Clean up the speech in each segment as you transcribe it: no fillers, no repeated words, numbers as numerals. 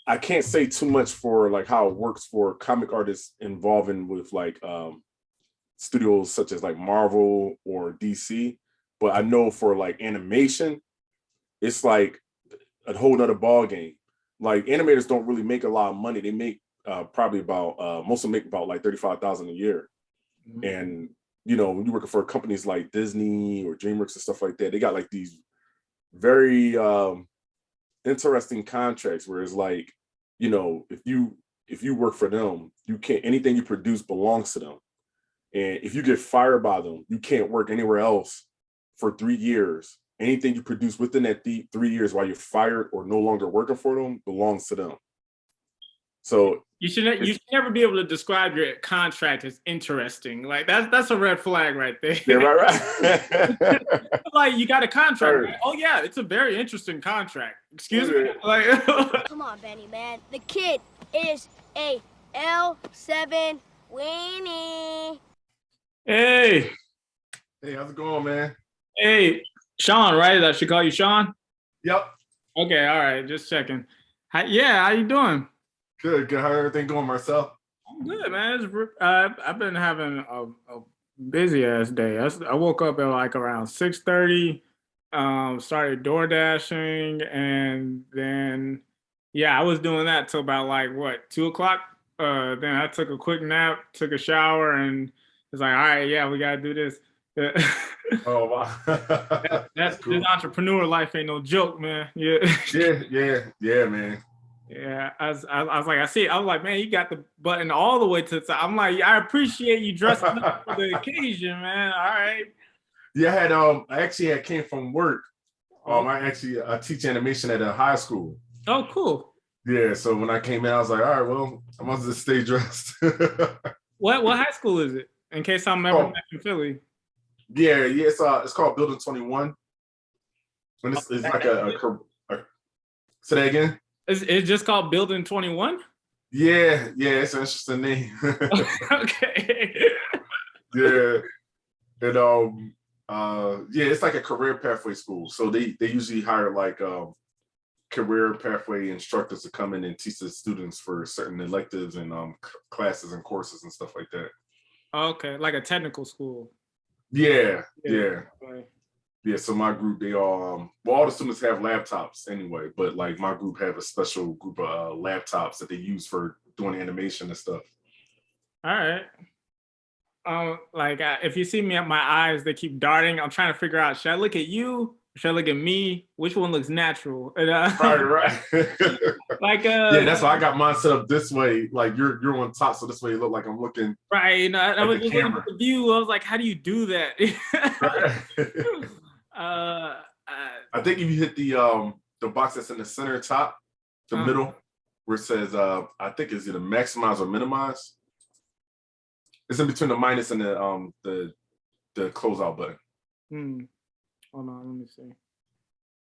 I can't say too much for like how it works for comic artists involving with like studios such as like Marvel or DC, but I know for like animation, it's like a whole nother ball game. Like animators don't really make a lot of money. They make probably about most of them make about like 35,000 a year. Mm-hmm. And you know, when you're working for companies like Disney or DreamWorks and stuff like that, they got like these very interesting contracts where it's like, you know, if you work for them, you can't, anything you produce belongs to them. And if you get fired by them, you can't work anywhere else for 3 years. Anything you produce within that 3 years while you're fired or no longer working for them belongs to them. So you should never be able to describe your contract as interesting. Like that's a red flag right there. Yeah, right. Like you got a contract. Right. Oh yeah, it's a very interesting contract. Excuse me. Like, come on, Benny, man. The kid is a L7 Weenie. Hey. Hey, how's it going, man? Hey, Sean, right? I should call you Sean? Yep. Okay, all right, just checking. How you doing? Good. How everything going, Marcel? I'm good, man. I've been having a busy ass day. I woke up at like around 6:30, started door dashing, and then I was doing that till about like what, 2 o'clock. Then I took a quick nap, took a shower, and it's like, all right, we gotta do this. Oh wow. That's cool. This entrepreneur life ain't no joke, man. Yeah, man. Yeah, I was like, I was like, man, you got the button all the way to the top. I'm like, I appreciate you dressing up for the occasion, man. All right. Yeah, I actually came from work. I teach animation at a high school. Oh, cool. Yeah, so when I came in, I was like, all right, well, I must just stay dressed. What high school is it? In case I'm ever back in Philly. Yeah, it's called Building 21. And it's like a say that again? It's just called Building 21? Yeah, it's an interesting name. Okay. Yeah. And it's like a career pathway school. So they usually hire like career pathway instructors to come in and teach the students for certain electives and classes and courses and stuff like that. Okay, like a technical school. Yeah. Okay. Yeah, so my group, they all the students have laptops anyway, but like my group have a special group of laptops that they use for doing animation and stuff. All right. If you see me at my eyes, they keep darting. I'm trying to figure out, should I look at you? Or should I look at me? Which one looks natural? And, right. That's why I got mine set up this way. Like you're on top, so this way it look like I'm looking. Right. I was just looking at the view. I was like, how do you do that? Right. I think if you hit the box that's in the center top, the middle, where it says I think it's either maximize or minimize. It's in between the minus and the closeout button. Hold on, let me see.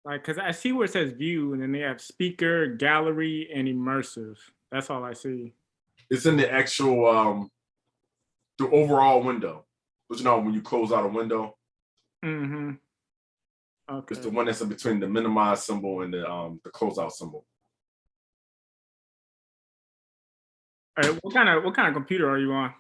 Like, cause I see where it says view, and then they have speaker, gallery, and immersive. That's all I see. It's in the actual the overall window. But you know when you close out a window. Mm-hmm. Okay. It's the one that's in between the minimize symbol and the closeout symbol. All right, what kind of computer are you on?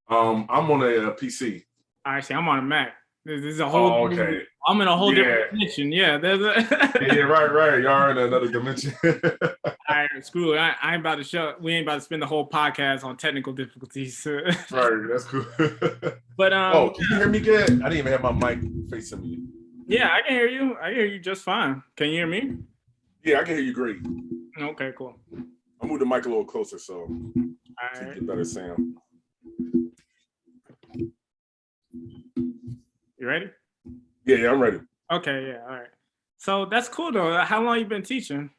I'm on a PC. I see. I'm on a Mac. This is a whole. Okay. I'm in a whole different dimension. Yeah, there's yeah, right. Y'all in another dimension. All right, screw it. I ain't about to show. We ain't about to spend the whole podcast on technical difficulties. Right, that's cool. But can you hear me good? I didn't even have my mic facing me. Yeah, I can hear you. I hear you just fine. Can you hear me? Yeah, I can hear you great. Okay, cool. I'll move the mic a little closer so to get better sound. You ready? Yeah, I'm ready. Okay, yeah, all right. So that's cool though. How long you been teaching?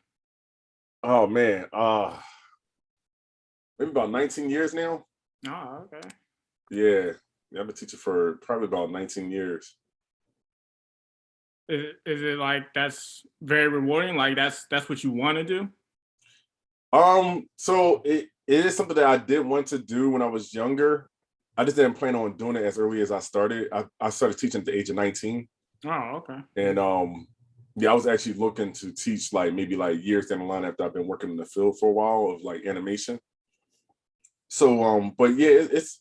Oh man, maybe about 19 years now. Oh, okay. Yeah, I've been teaching for probably about 19 years. Is it like that's very rewarding? Like that's what you want to do? So it is something that I did want to do when I was younger. I just didn't plan on doing it as early as I started. I started teaching at the age of 19. Oh, okay. And Yeah, I was actually looking to teach like maybe like years down the line after I've been working in the field for a while of like animation. So but yeah, it's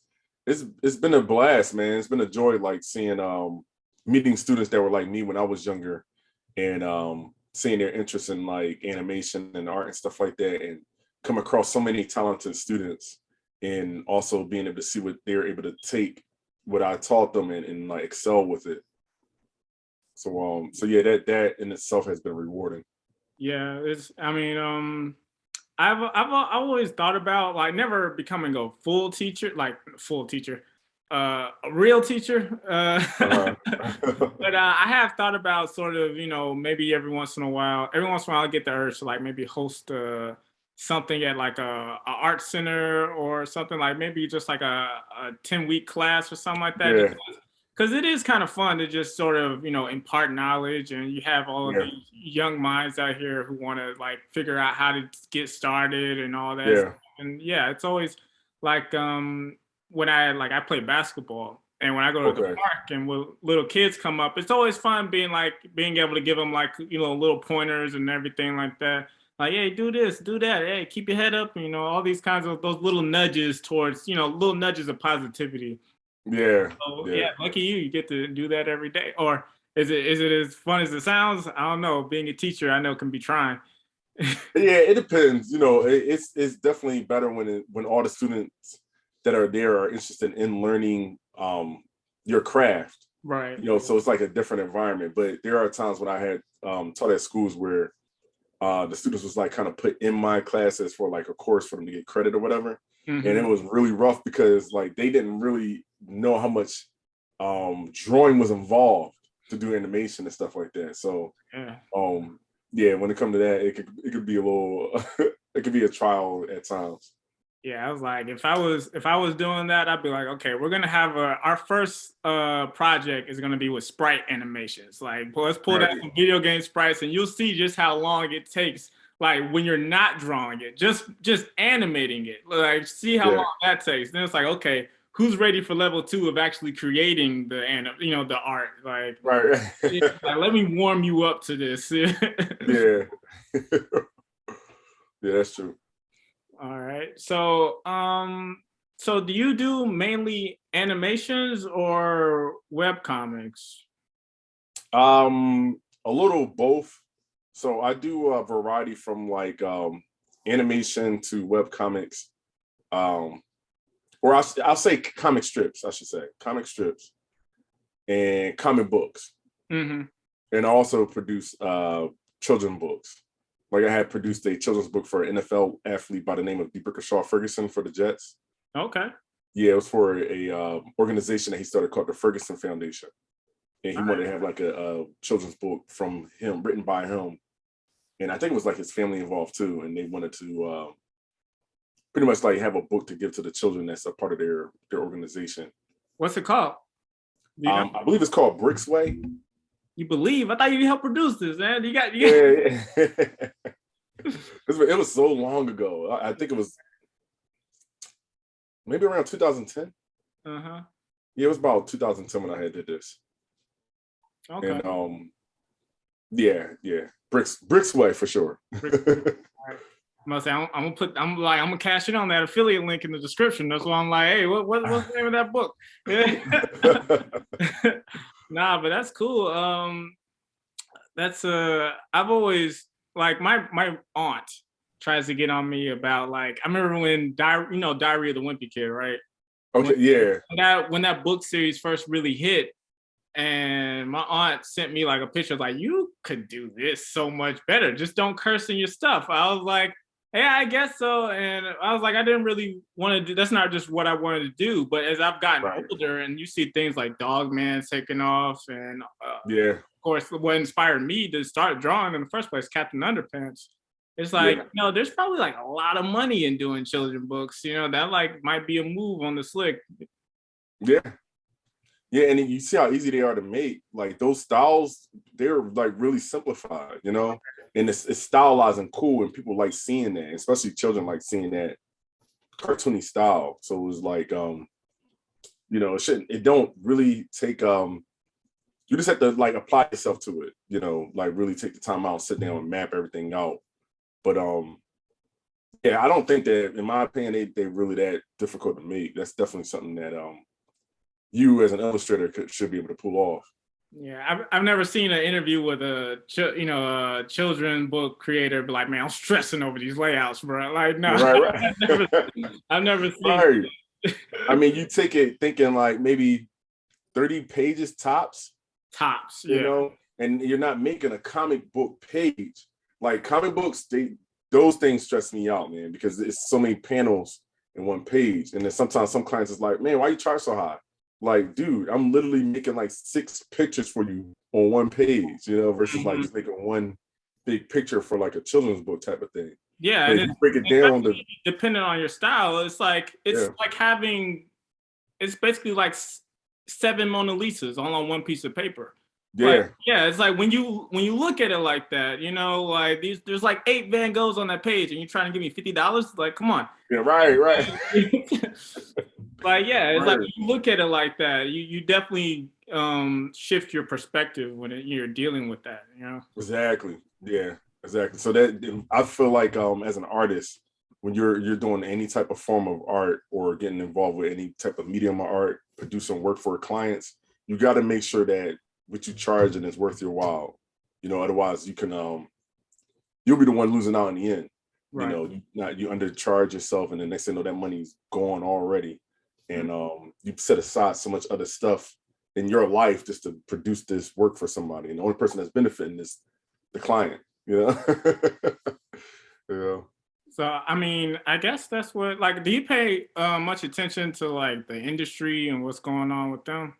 been a blast, man. It's been a joy like seeing meeting students that were like me when I was younger, and seeing their interest in like animation and art and stuff like that, and come across so many talented students, and also being able to see what they're able to take what I taught them and like excel with it. So yeah, that in itself has been rewarding. Yeah, it's. I mean, I've always thought about like never becoming a full teacher, like full teacher, a real teacher. Uh-huh. But I have thought about sort of, maybe every once in a while, I get the urge to like maybe host something at like a art center or something, like maybe just like a 10-week class or something like that. Yeah, Because it is kind of fun to just sort of, impart knowledge, and you have all of yeah, these young minds out here who want to like figure out how to get started and all that yeah. stuff. And yeah, it's always like when I play basketball, and when I go to the Okay. park and when little kids come up, it's always fun being able to give them like, little pointers and everything like that. Like, hey, do this, do that. Hey, keep your head up. All these kinds of those little nudges towards, little nudges of positivity. Yeah, So yeah. yeah, lucky you. You get to do that every day. Or is it as fun as it sounds? I don't know. Being a teacher, I know can be trying. Yeah, it depends. It's definitely better when all the students that are there are interested in learning your craft. Right. So it's like a different environment. But there are times when I had taught at schools where the students was like kind of put in my classes for like a course for them to get credit or whatever. And it was really rough because like they didn't really know how much drawing was involved to do animation and stuff like that. So Yeah. yeah, when it comes to that, it could be a little it could be a trial at times. Yeah, I was like, if I was doing that, I'd be like, okay, we're gonna have our first project is gonna be with sprite animations. Like, let's pull down Right. some video game sprites, and you'll see just how long it takes. Like when you're not drawing it, just animating it. Like, see how Yeah. long that takes. Then it's like, okay, who's ready for level 2 of actually creating the art? Like, Right. yeah, like, let me warm you up to this. Yeah. Yeah, that's true. All right. So do you do mainly animations or web comics? A little both. So I do a variety from like animation to web comics, or I'll say comic strips. I should say comic strips and comic books, Mm-hmm. and I also produce children books. Like I had produced a children's book for an NFL athlete by the name of Shaw Ferguson for the Jets. Okay. Yeah, it was for a organization that he started called the Ferguson Foundation, and he wanted to have like a children's book from him, written by him, and I think it was like his family involved too, and they wanted to pretty much like have a book to give to the children that's a part of their organization. What's it called? Do you know? I believe it's called Bricks Way. You believe? I thought you helped produce this, man. You got. Yeah. It was so long ago. I think it was maybe around 2010. Uh-huh. Yeah, it was about 2010 when I had did this. Okay. And yeah. Bricks Way for sure. All right. I'm gonna say I'm gonna cash in on that affiliate link in the description. That's why I'm like, hey, what's the name of that book? Nah, but that's cool. That's I've always like my aunt tries to get on me about like I remember when Diary of the Wimpy Kid, right? Okay, yeah. When that book series first really hit, and my aunt sent me like a picture like, you could do this so much better. Just don't curse in your stuff. I was like, yeah, I guess so. And I was like, I didn't really want to do, that's not just what I wanted to do. But as I've gotten older and you see things like Dog Man taking off, and Yeah. of course, what inspired me to start drawing in the first place, Captain Underpants. It's like, there's probably like a lot of money in doing children books. That like might be a move on the slick. Yeah. Yeah, and you see how easy they are to make. Like those styles, they're like really simplified, and it's stylized and cool, and people like seeing that, especially children like seeing that cartoony style. So it was like, it don't really take you just have to like apply yourself to it, you know, like really take the time out, sit down and map everything out. But yeah, I don't think that, in my opinion, they really that difficult to make. That's definitely something that you as an illustrator should be able to pull off. Yeah, I've never seen an interview with a children book creator be like, man, I'm stressing over these layouts, bro. Like, no, Right. I've never seen. Right. I mean, you take it thinking like maybe 30 pages tops. Tops, you know, and you're not making a comic book page. Like comic books, those things stress me out, man, because it's so many panels in one page. And then sometimes some clients is like, man, why you charge so high? Like, dude, I'm literally making like 6 pictures for you on one page, you know, versus like just making one big picture for like a children's book type of thing. Yeah, but and if you break it down, depending on your style, it's like having, it's basically like 7 Mona Lisas all on one piece of paper. Yeah. Like, yeah, it's like when you look at it like that, you know, like there's like 8 Van Goghs on that page, and you're trying to give me $50? Like, come on. Yeah, right. Like, yeah, it's like when you look at it like that, you definitely shift your perspective when you're dealing with that, you know. Exactly. Yeah, exactly. So that I feel like as an artist, when you're doing any type of form of art or getting involved with any type of medium of art, producing work for clients, you got to make sure that what you charging is worth your while. You know, otherwise you can you'll be the one losing out in the end. Right. You know, you undercharge yourself, and the next thing you know, that money's gone already. And you set aside so much other stuff in your life just to produce this work for somebody. And the only person that's benefiting is the client, you know? Yeah. So, I mean, I guess that's what, like, do you pay much attention to like the industry and what's going on with them?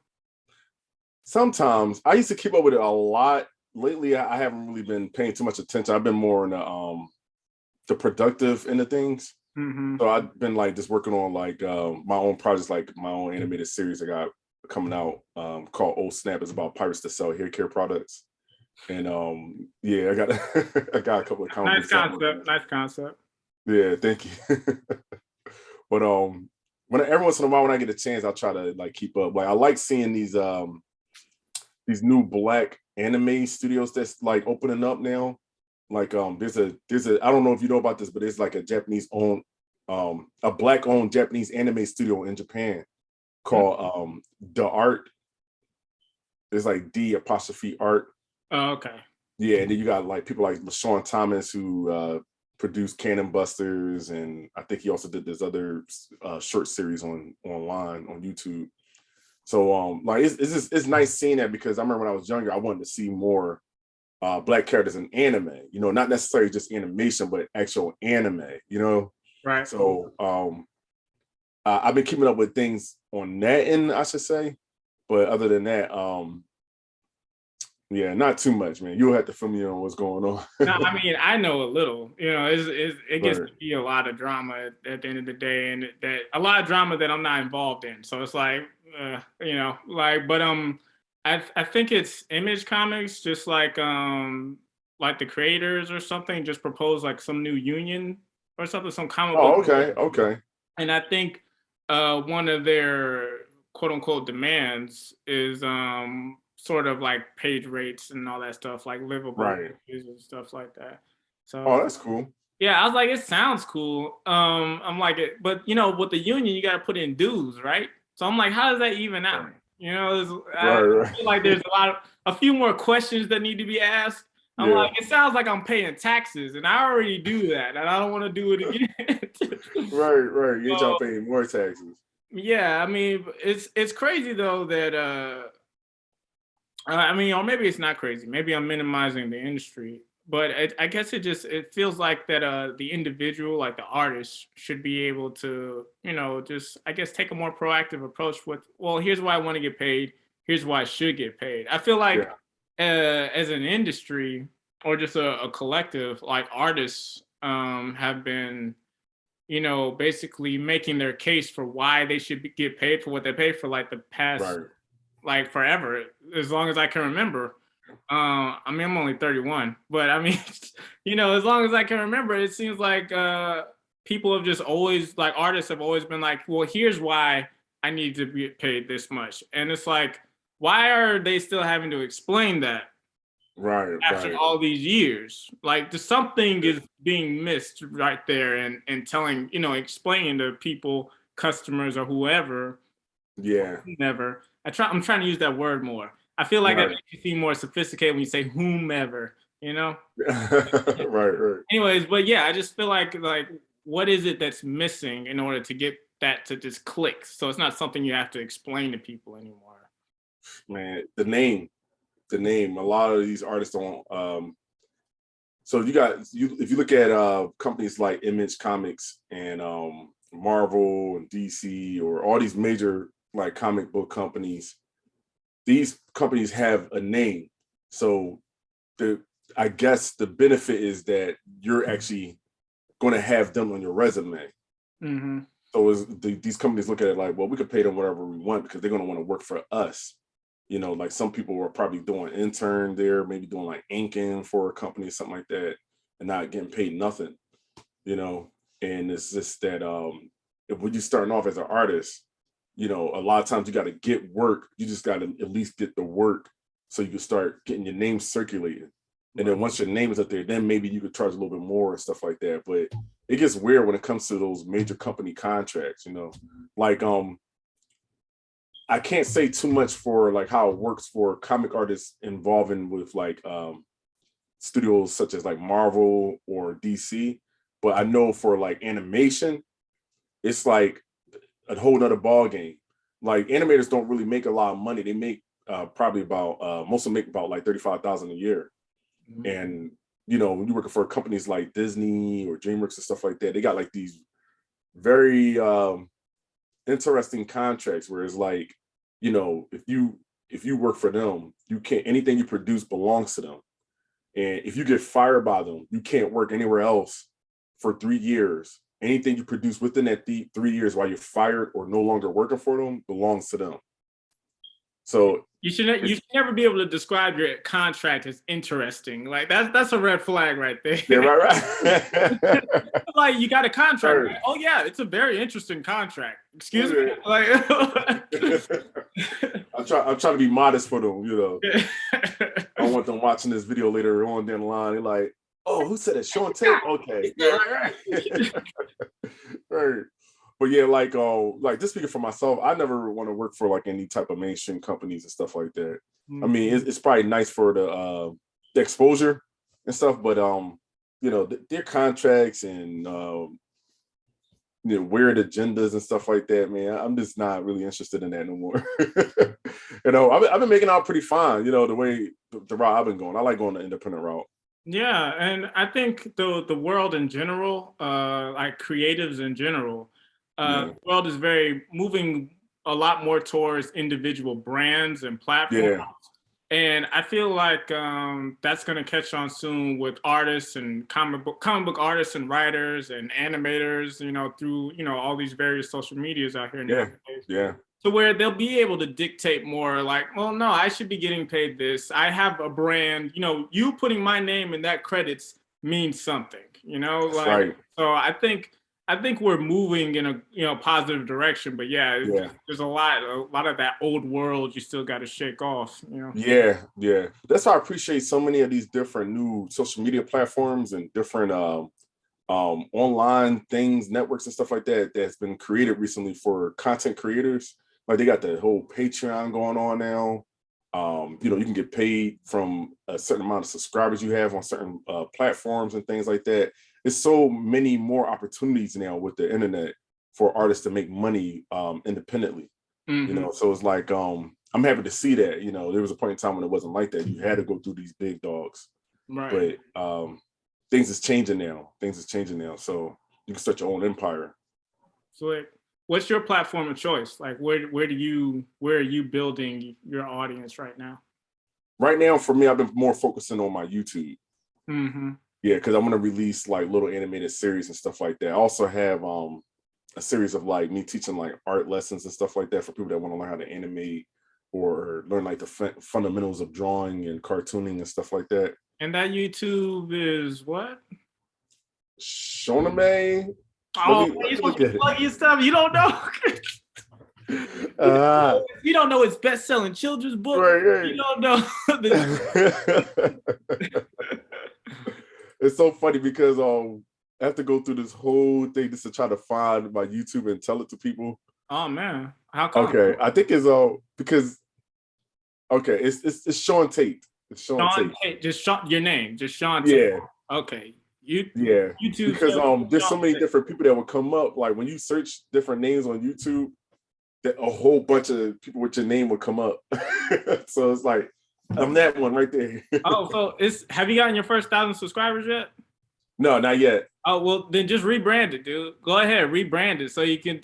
Sometimes. I used to keep up with it a lot. Lately, I haven't really been paying too much attention. I've been more in the productive end of things. So I've been like just working on like my own projects, like my own animated series I got coming out called Old Snap. It's about pirates that sell hair care products. And yeah, I got I got a couple of comments. Nice concept. Yeah, thank you. But when every once in a while when I get a chance, I'll try to like keep up. Like I like seeing these new Black anime studios that's like opening up now. Like there's a I don't know if you know about this, but it's like a Japanese owned a Black owned Japanese anime studio in Japan called The Art. It's like D''Art. Oh, okay. Yeah, and then you got like people like LaShawn Thomas who produced Cannon Busters, and I think he also did this other short series online on YouTube. So like it's nice seeing that, because I remember when I was younger, I wanted to see more Black characters in anime, you know, not necessarily just animation, but actual anime, you know? Right. So I've been keeping up with things on that end, I should say. But other than that, yeah, not too much, man. You'll have to fill me in on what's going on. No, I mean, I know a little, you know, it gets to be a lot of drama at the end of the day, and that a lot of drama that I'm not involved in. So it's like, you know, like, but I think it's Image Comics, just like the creators or something, just proposed like some new union or something, some comic book. Okay. And I think one of their quote unquote demands is sort of like page rates and all that stuff, like livable pages and stuff like that. So that's cool. Yeah, I was like, it sounds cool. I'm like, but you know, with the union, you got to put in dues, right? So I'm like, how does that even out? Right. You know, I feel like there's a few more questions that need to be asked. I'm like, it sounds like I'm paying taxes, and I already do that, and I don't want to do it again. Right. You're trying to pay more taxes. Yeah, I mean, it's crazy though that I mean, or maybe it's not crazy. Maybe I'm minimizing the industry, but I guess it feels like that the individual, like the artist, should be able to, you know, just I guess take a more proactive approach with, well, here's why I want to get paid. Here's why I should get paid. I feel like as an industry or just a collective, like artists have been, you know, basically making their case for why they should get paid for what they pay for like the past, like forever, as long as I can remember. I mean, I'm only 31, but I mean, you know, as long as I can remember, it seems like people have just always, like artists have always been like, well, here's why I need to be paid this much. And it's like, why are they still having to explain that Right, after all these years? Like, something is being missed right there, and telling, explaining to people, customers, or whoever, Yeah. whomever. I'm trying to use that word more. I feel like that Right. makes you seem more sophisticated when you say whomever, Right. Anyways, but yeah, I just feel like what is it that's missing in order to get that to just click? So it's not something you have to explain to people anymore. Man, the name. A lot of these artists don't. So if you look at companies like Image Comics and Marvel and DC, or all these major like comic book companies, these companies have a name. So I guess the benefit is that you're actually going to have them on your resume. Mm-hmm. So these companies look at it like, well, we could pay them whatever we want because they're going to want to work for us. Like some people were probably doing intern there, maybe doing like inking for a company or something like that, and not getting paid nothing, And it's just that if when you're starting off as an artist, a lot of times you got to get work. You just got to at least get the work so you can start getting your name circulated. And then once your name is up there, then maybe you could charge a little bit more and stuff like that. But it gets weird when it comes to those major company contracts, like I can't say too much for like how it works for comic artists involving with like studios such as like Marvel or DC, but I know for like animation, it's like a whole nother ball game. Like animators don't really make a lot of money. They make probably about most of them make about like 35,000 a year. Mm-hmm. And when you're working for companies like Disney or DreamWorks and stuff like that, they got like these very interesting contracts where it's like, if you work for them, you can't, anything you produce belongs to them. And if you get fired by them, you can't work anywhere else for 3 years. Anything you produce within that 3 years while you're fired or no longer working for them belongs to them. So you should never be able to describe your contract as interesting. Like that's a red flag right there. Yeah, right. Like you got a contract. Right. Oh yeah, it's a very interesting contract. Excuse me. Like I'm trying to be modest for them, I don't want them watching this video later on down the line. They're like, oh, who said it? Sean Tate? Okay. Right. Right. But yeah, like just speaking for myself, I never want to work for like any type of mainstream companies and stuff like that. Mm-hmm. I mean, it's probably nice for the exposure and stuff, but their contracts and weird agendas and stuff like that, man. I'm just not really interested in that no more. I've been making out pretty fine. The way the route I've been going. I like going the independent route. Yeah, and I think the world in general, like creatives in general. The world is moving a lot more towards individual brands and platforms. Yeah. And I feel like that's going to catch on soon with artists and comic book artists and writers and animators, through, all these various social medias out here nowadays. Yeah. So where they'll be able to dictate more like, well, no, I should be getting paid this. I have a brand, you putting my name in that credits means something, like, right. So I think we're moving in a positive direction, but there's a lot of that old world you still got to shake off. Yeah. That's why I appreciate so many of these different new social media platforms and different online things, networks and stuff like that that's been created recently for content creators. Like they got the whole Patreon going on now. You can get paid from a certain amount of subscribers you have on certain platforms and things like that. There's so many more opportunities now with the internet for artists to make money independently. Mm-hmm. So it's like I'm happy to see that. There was a point in time when it wasn't like that. You had to go through these big dogs, right? But things is changing now. So you can start your own empire. So what's your platform of choice? Like where are you building your audience right now? Right now, for me, I've been more focusing on my YouTube. Mm-hmm. Yeah, because I want to release like little animated series and stuff like that. I also have a series of like me teaching like art lessons and stuff like that for people that want to learn how to animate or learn like the fundamentals of drawing and cartooning and stuff like that. And that YouTube is what? Shoname. Oh, you're supposed to plug your stuff. You don't know. You don't know his best-selling children's book. Right. You don't know. It's so funny because I have to go through this whole thing just to try to find my YouTube and tell it to people. Oh man, how come? Okay, I think it's because it's Sean Tate. It's Sean Tate. Just Sean, your name, just Sean Tate. Yeah. Okay. YouTube because there's so many Tate. different people that will come up. Like when you search different names on YouTube, that a whole bunch of people with your name will come up. So it's like I'm that one right there. So have you gotten your first 1,000 subscribers yet? No, not yet. Oh well, then just rebrand it, dude. Go ahead, rebrand it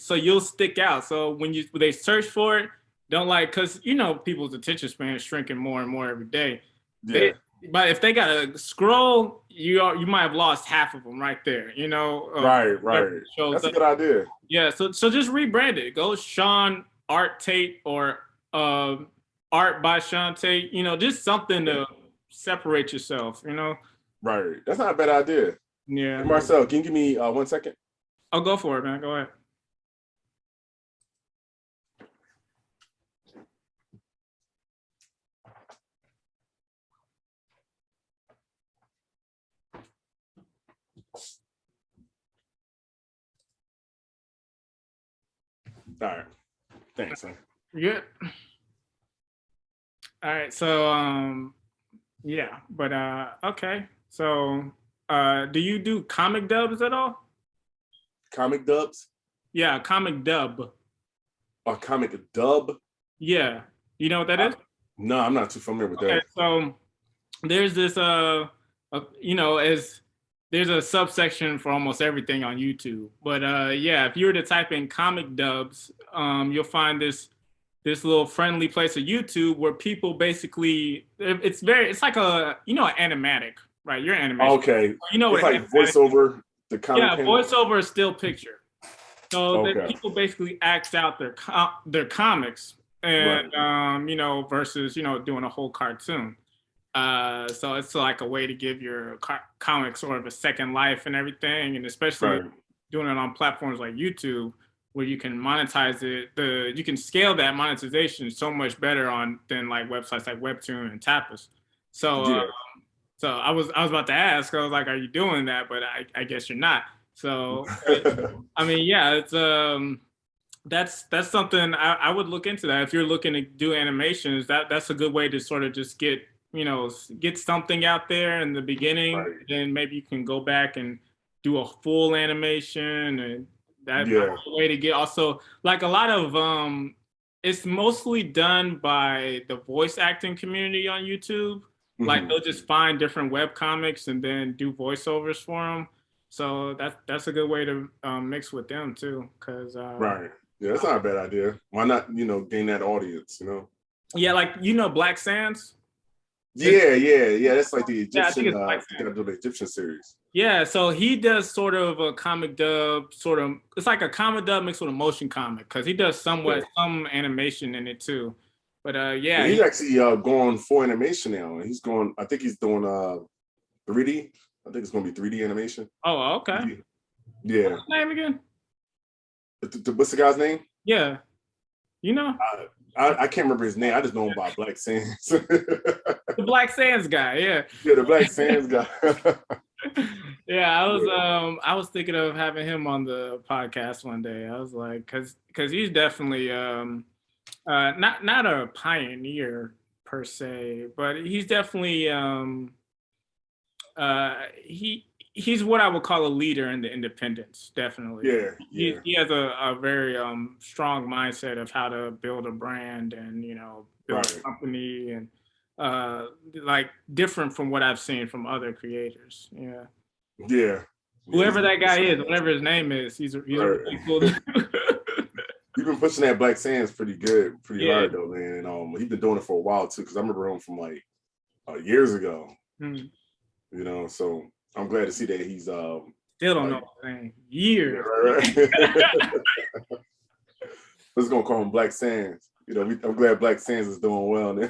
so you'll stick out. So when they search for it, don't because people's attention span is shrinking more and more every day. Yeah. But if they gotta scroll, you might have lost half of them right there. Right. That's a good idea. Yeah. So just rebrand it. Go Sean Art Tate or Art by Sean Tate. Just something to separate yourself. Right. That's not a bad idea. Yeah. Hey, Marcel, can you give me 1 second? I'll go for it, man. Go ahead. All right. Thanks, man. You good? All right. So yeah, but okay. So do you do comic dubs at all? Comic dubs? Yeah, comic dub. A comic dub? Yeah. You know what that is? No, I'm not too familiar with that. So there's this there's a subsection for almost everything on YouTube. But yeah, if you were to type in comic dubs, you'll find this little friendly place of YouTube where people basically it's like an animatic, right? You're animatic. Okay. You know it's what like voiceover. The comic. Yeah, voiceover is still picture. So Okay. people basically act out their comics and Right. versus doing a whole cartoon. So it's like a way to give your comics sort of a second life and everything, and especially doing it on platforms like YouTube where you can monetize it. You can scale that monetization so much better than like websites like Webtoon and Tapas. So so I was about to ask, I was like, are you doing that? But I guess you're not. So I mean, yeah, it's that's something I would look into that. If you're looking to do animations, that's a good way to sort of just get something out there in the beginning, then maybe you can go back and do a full animation, and that's a way to get also like a lot of it's mostly done by the voice acting community on YouTube. Like they'll just find different web comics and then do voiceovers for them. So that's a good way to mix with them too, because right. Yeah, that's not a bad idea. Why not gain that audience? Yeah, like Black Sands. Yeah. That's like the Egyptian, the Egyptian series. Yeah, so he does sort of a comic dub, it's like a comic dub mixed with a motion comic, because he does some animation in it too. But yeah, he's actually going full animation now. He's going. I think he's doing 3D. I think it's going to be 3D animation. Oh, okay. Yeah. What's his name again? What's the guy's name? Yeah. I can't remember his name. I just know him by Black Sands. The Black Sands guy, yeah. Yeah, the Black Sands guy. Yeah, I was thinking of having him on the podcast one day. I was like, because he's definitely not a pioneer per se, but he's definitely he's what I would call a leader in the independents, definitely. Yeah. He has a very strong mindset of how to build a brand and build a company, and like different from what I've seen from other creators. Yeah. Whoever that guy is, whatever his name is, he's a really cool dude. You've been pushing that Black Sands pretty hard though, man. And he's been doing it for a while too, because I remember him from like years ago. So I'm glad to see that he's still don't know what I'm saying. Years. Let's gonna call him Black Sands. I'm glad Black Sands is doing well now.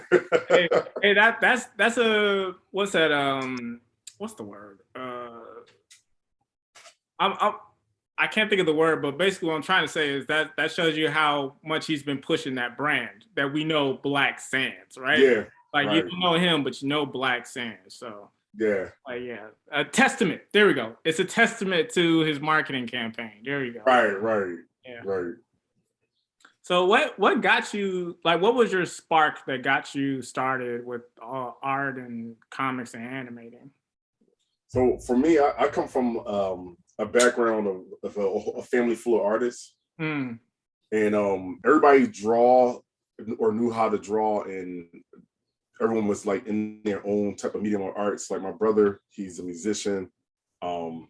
hey, that's a what's that? What's the word? I can't think of the word, but basically what I'm trying to say is that shows you how much he's been pushing that brand that we know Black Sands, right? Yeah. Like right. you don't know him, but you know Black Sands. So Yeah. like yeah, a testament. There we go. It's a testament to his marketing campaign. There you go. Right. Yeah. Right. So what got you, like, what was your spark that got you started with art and comics and animating? So for me, I come from a background of a family full of artists, Mm. and everybody draw or knew how to draw, and everyone was like in their own type of medium of arts. Like my brother, he's a musician, and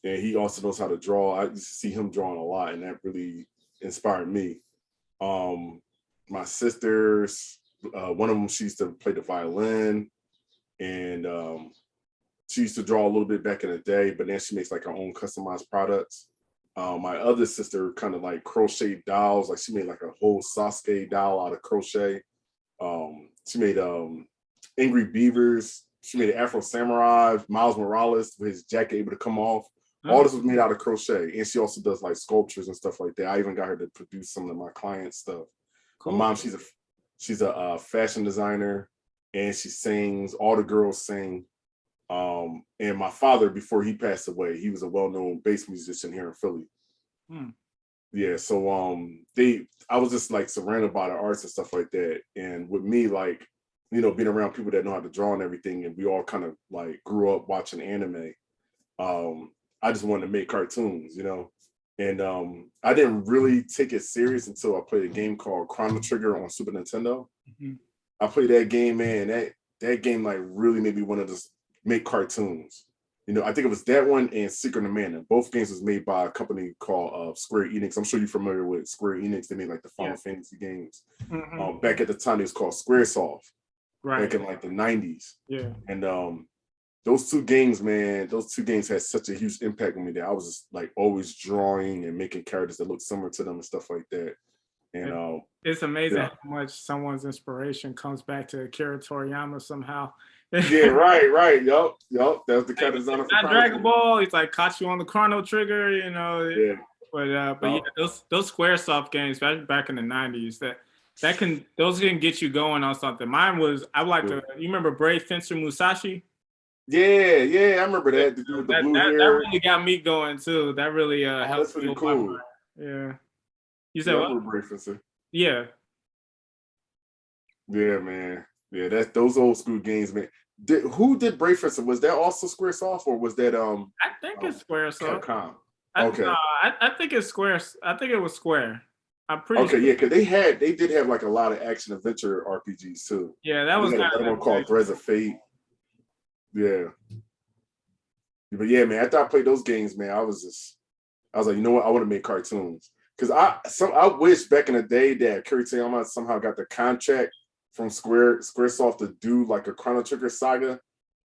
he also knows how to draw. I used to see him drawing a lot, and that really inspired me. My sisters, one of them, she used to play the violin, and she used to draw a little bit back in the day, but then she makes like her own customized products. My other sister kind of like crocheted dolls. Like she made like a whole Sasuke doll out of crochet. She made Angry Beavers. She made an Afro Samurai, Miles Morales with his jacket able to come off. All this was made out of crochet. And she also does like sculptures and stuff like that. I even got her to produce some of my client stuff. Cool. My mom, she's a fashion designer, and she sings. All the girls sing. And my father, before he passed away, he was a well-known bass musician here in Philly. Yeah, so I was just like surrounded by the arts and stuff like that. And with me, like, you know, being around people that know how to draw and everything, and we all kind of like grew up watching anime. I just wanted to make cartoons, you know. And I didn't really take it serious until I played a game called Chrono Trigger on Super Nintendo. I played that game, man. That game like really made me want to make cartoons. You know, I think it was that one and Secret of Mana. Both games was made by a company called Square Enix. I'm sure you're familiar with Square Enix. They made like the Final Fantasy games. Back at the time, it was called Squaresoft. Back in like the 90s. Yeah. And those two games, man, those two games had such a huge impact on me that I was just like always drawing and making characters that look similar to them and stuff like that. And it's amazing how much someone's inspiration comes back to Akira Toriyama somehow. Yeah, right. Yup. That was the character designer for not Dragon Ball. He's like caught you on the Chrono Trigger, you know. Yeah. But yeah, those SquareSoft games back in the 90s, those can get you going on something. Mine was you remember Brave Fencer Musashi? Yeah, I remember that. The dude with the blue hair. That really got me going too. That really helped. That's really cool. Yeah. You said what? Brave Fencer. Yeah. Yeah, man. Yeah, those old school games, man. Who did Brave Fencer? Was that also SquareSoft, or was that I think it's SquareSoft. Capcom. Okay. I think it's Square. I think it was Square. I'm pretty sure. Yeah, because they did have like a lot of action adventure RPGs too. Yeah, that was another one called Threads of Fate. Yeah. But yeah, man, after I played those games, man, I was like, you know what? I want to make cartoons. Because I wish back in the day that Akira Toriyama somehow got the contract from Squaresoft to do like a Chrono Trigger saga.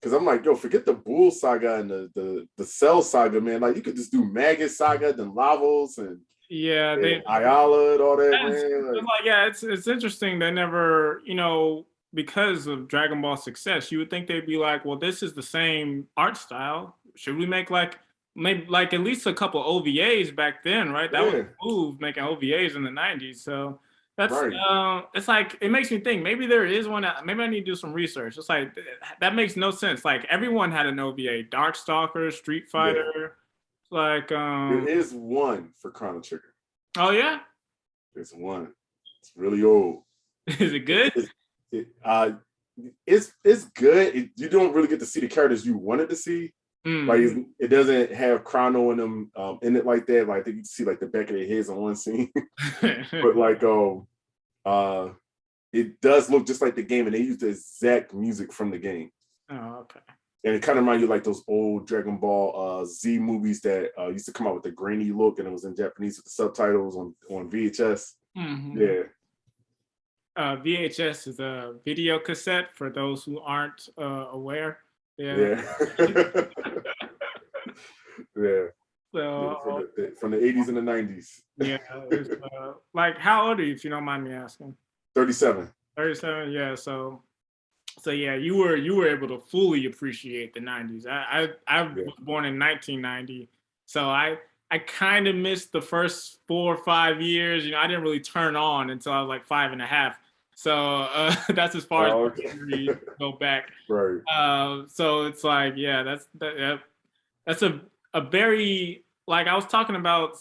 Because I'm like, yo, forget the Bull saga and the Cell saga, man. Like you could just do Magus saga, then Lavos and Ayala and all that, man. Like, it's interesting. They never, you know, because of Dragon Ball success, you would think they'd be like, well, this is the same art style. Should we make maybe at least a couple OVAs back then, right? That was a move, making OVAs in the 90s. So that's it's like, it makes me think maybe there is one. Maybe I need to do some research. It's like that makes no sense. Like everyone had an OVA, Darkstalker, Street Fighter. Like there is one for Chrono Trigger. Oh yeah, there's one. It's really old. Is it good? It's good. You don't really get to see the characters you wanted to see. Like it doesn't have Chrono in them in it like that. Like I think you can see like the back of their heads on one scene. But like it does look just like the game, and they use the exact music from the game. Oh, okay. And it kind of reminds you like those old Dragon Ball Z movies that used to come out with the grainy look, and it was in Japanese with the subtitles on VHS. Yeah. VHS is a video cassette for those who aren't aware. Yeah. Yeah. So from the 80s and the 90s. Yeah. Like, how old are you, if you don't mind me asking? 37. 37. Yeah. So yeah, you were able to fully appreciate the 90s. I was born in 1990, so I I kind of missed the first 4 or 5 years. You know, I didn't really turn on until I was like 5.5. So that's as far as Oh, I okay. can really go back. Right. So it's like, yeah, that's a very, like I was talking about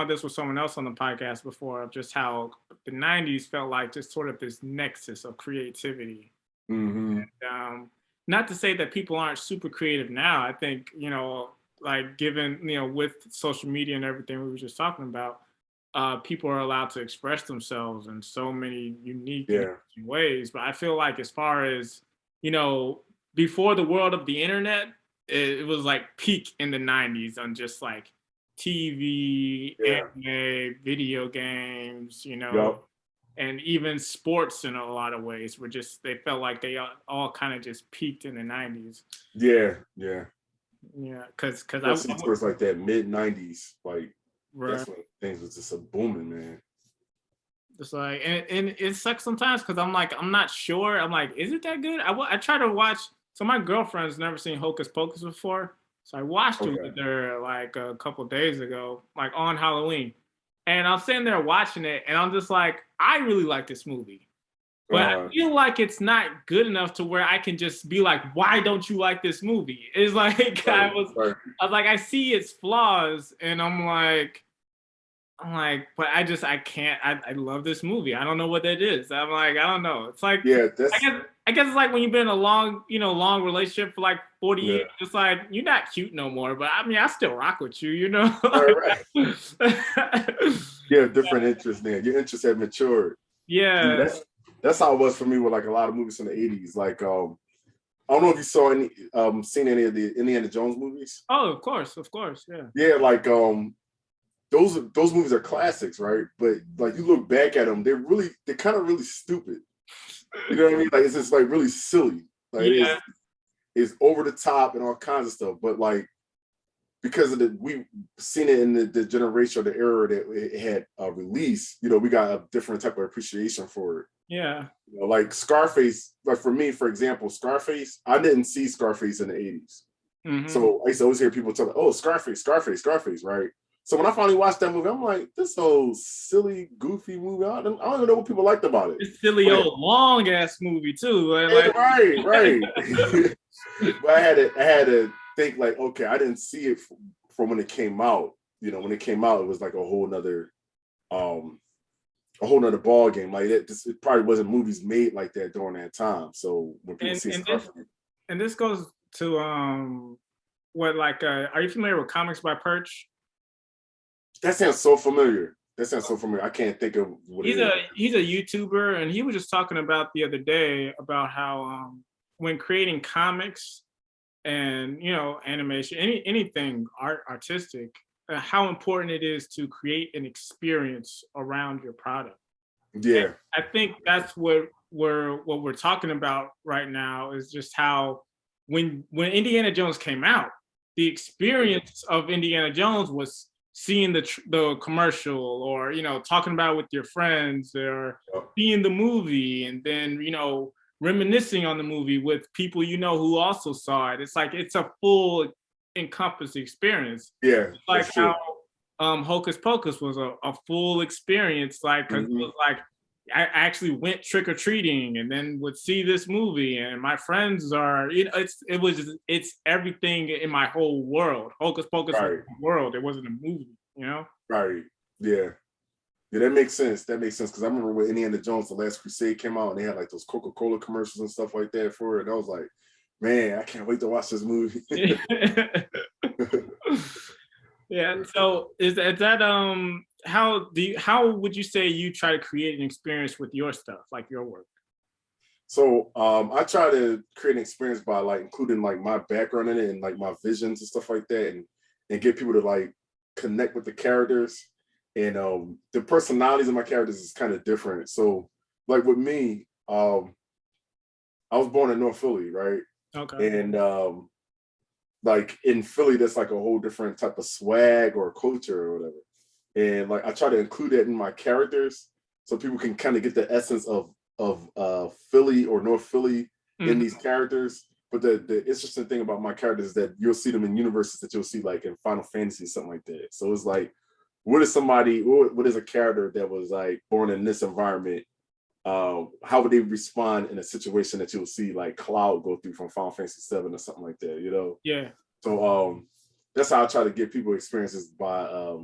this with someone else on the podcast before, of just how the 90s felt like just sort of this nexus of creativity. Mm-hmm. Not to say that people aren't super creative now. I think, you know, like given, you know, with social media and everything we were just talking about, people are allowed to express themselves in so many unique and Yeah. interesting ways. But I feel like as far as, you know, before the world of the internet, it was like peak in the 90s on just like TV, Yeah. anime, video games, you know, Yup. and even sports in a lot of ways were just, they felt like they all kind of just peaked in the 90s. Yeah. Yeah. Yeah, because Especially towards like that mid-90s, like right. that's when things was just a booming, man. It's like, and it sucks sometimes because I'm like, I'm not sure. I'm like, is it that good? I try to watch. So my girlfriend's never seen Hocus Pocus before, so I watched it with her like a couple days ago, like on Halloween, and I'm sitting there watching it, and I'm just like, I really like this movie, but I feel like it's not good enough to where I can just be like, why don't you like this movie? It's like Right, I was like, I see its flaws, and I'm like, but I can't. I love this movie. I don't know what that is. I'm like, I don't know. It's like, yeah, that's I guess it's like when you've been in a long relationship for like 40 yeah. years. It's like you're not cute no more. But I mean, I still rock with you. You know. Right. Yeah, different interests there. Your interests have matured. Yeah. That's how it was for me with like a lot of movies in the 80s. Like I don't know if you saw seen any of the Indiana Jones movies. Oh, of course, yeah. Yeah, like those movies are classics, right? But like you look back at them, they're kind of really stupid. You know what I mean? Like it's just like really silly. Like yeah. it's over the top and all kinds of stuff. But like because of we've seen it in the generation or the era that it had released, you know, we got a different type of appreciation for it. Yeah. You know, like Scarface, like for me, for example, Scarface, I didn't see Scarface in the 80s. Mm-hmm. So I used to always hear people talk, oh, Scarface, right? So when I finally watched that movie, I'm like, this whole silly, goofy movie, I don't even know what people liked about it. It's silly old long ass movie too. Like, right. But I had to think like, okay, I didn't see it from when it came out. You know, when it came out, it was like a whole nother ball game. Like it probably wasn't movies made like that during that time. So when people see Scarface, and this goes to what like are you familiar with Comics by Perch? That sounds so familiar. I can't think of what he's a YouTuber, and he was just talking about the other day about how when creating comics and, you know, animation, anything artistic, how important it is to create an experience around your product. Yeah, and I think that's what we're talking about right now, is just how when Indiana Jones came out, the experience of Indiana Jones was seeing the commercial, or, you know, talking about it with your friends, or seeing the movie, and then, you know, reminiscing on the movie with people, you know, who also saw it. It's like it's a full encompassed experience. Yeah, it's like how Hocus Pocus was a full experience, like, because it was like I actually went trick-or-treating and then would see this movie, and my friends are, you know, it's everything in my whole world. Hocus Pocus was a world. It wasn't a movie, you know? Right. Yeah. Yeah, that makes sense. Because I remember when Indiana Jones, The Last Crusade came out, and they had like those Coca-Cola commercials and stuff like that for it. And I was like, man, I can't wait to watch this movie. Yeah. So is that how would you say you try to create an experience with your stuff, like your work? So I try to create an experience by like including like my background in it and like my visions and stuff like that, and get people to like connect with the characters, and the personalities of my characters is kind of different. So like with me, I was born in North Philly, right? Okay. And like in Philly, that's like a whole different type of swag or culture or whatever. And like I try to include that in my characters so people can kind of get the essence of Philly or North Philly in these characters, But the interesting thing about my characters is that you'll see them in universes that you'll see like in Final Fantasy, something like that. So it's like, what is a character that was like born in this environment? How would they respond in a situation that you'll see like Cloud go through from Final Fantasy 7 or something like that, you know? Yeah. So that's how I try to give people experiences by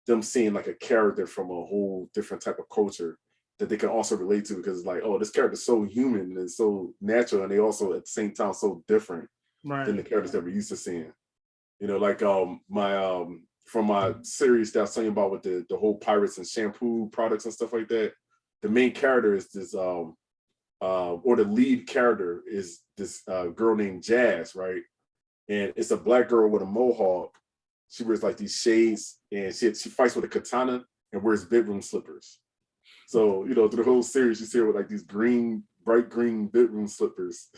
them seeing like a character from a whole different type of culture that they can also relate to, because it's like, oh, this character's so human and so natural, and they also at the same time so different than the characters that we're used to seeing. You know, like my from my series that I was telling you about with the whole pirates and shampoo products and stuff like that, the main character is this or the lead character is this girl named Jazz, right? And it's a black girl with a mohawk. She wears like these shades, and she fights with a katana and wears bedroom slippers. So, you know, through the whole series, you see her with like these bright green bedroom slippers.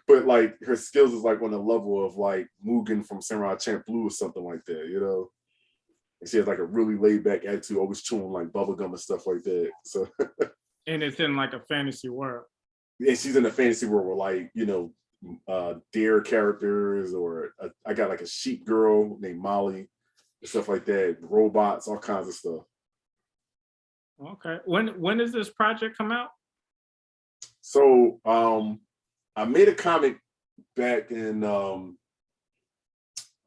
But like her skills is like on the level of like Mugen from Samurai Champloo or something like that, you know? And she has like a really laid back attitude, always chewing like bubblegum and stuff like that. So and it's in like a fantasy world. And she's in a fantasy world where like, you know, dare characters, or I got like a sheep girl named Molly and stuff like that, robots, all kinds of stuff. Okay. When does this project come out? So I made a comic back in I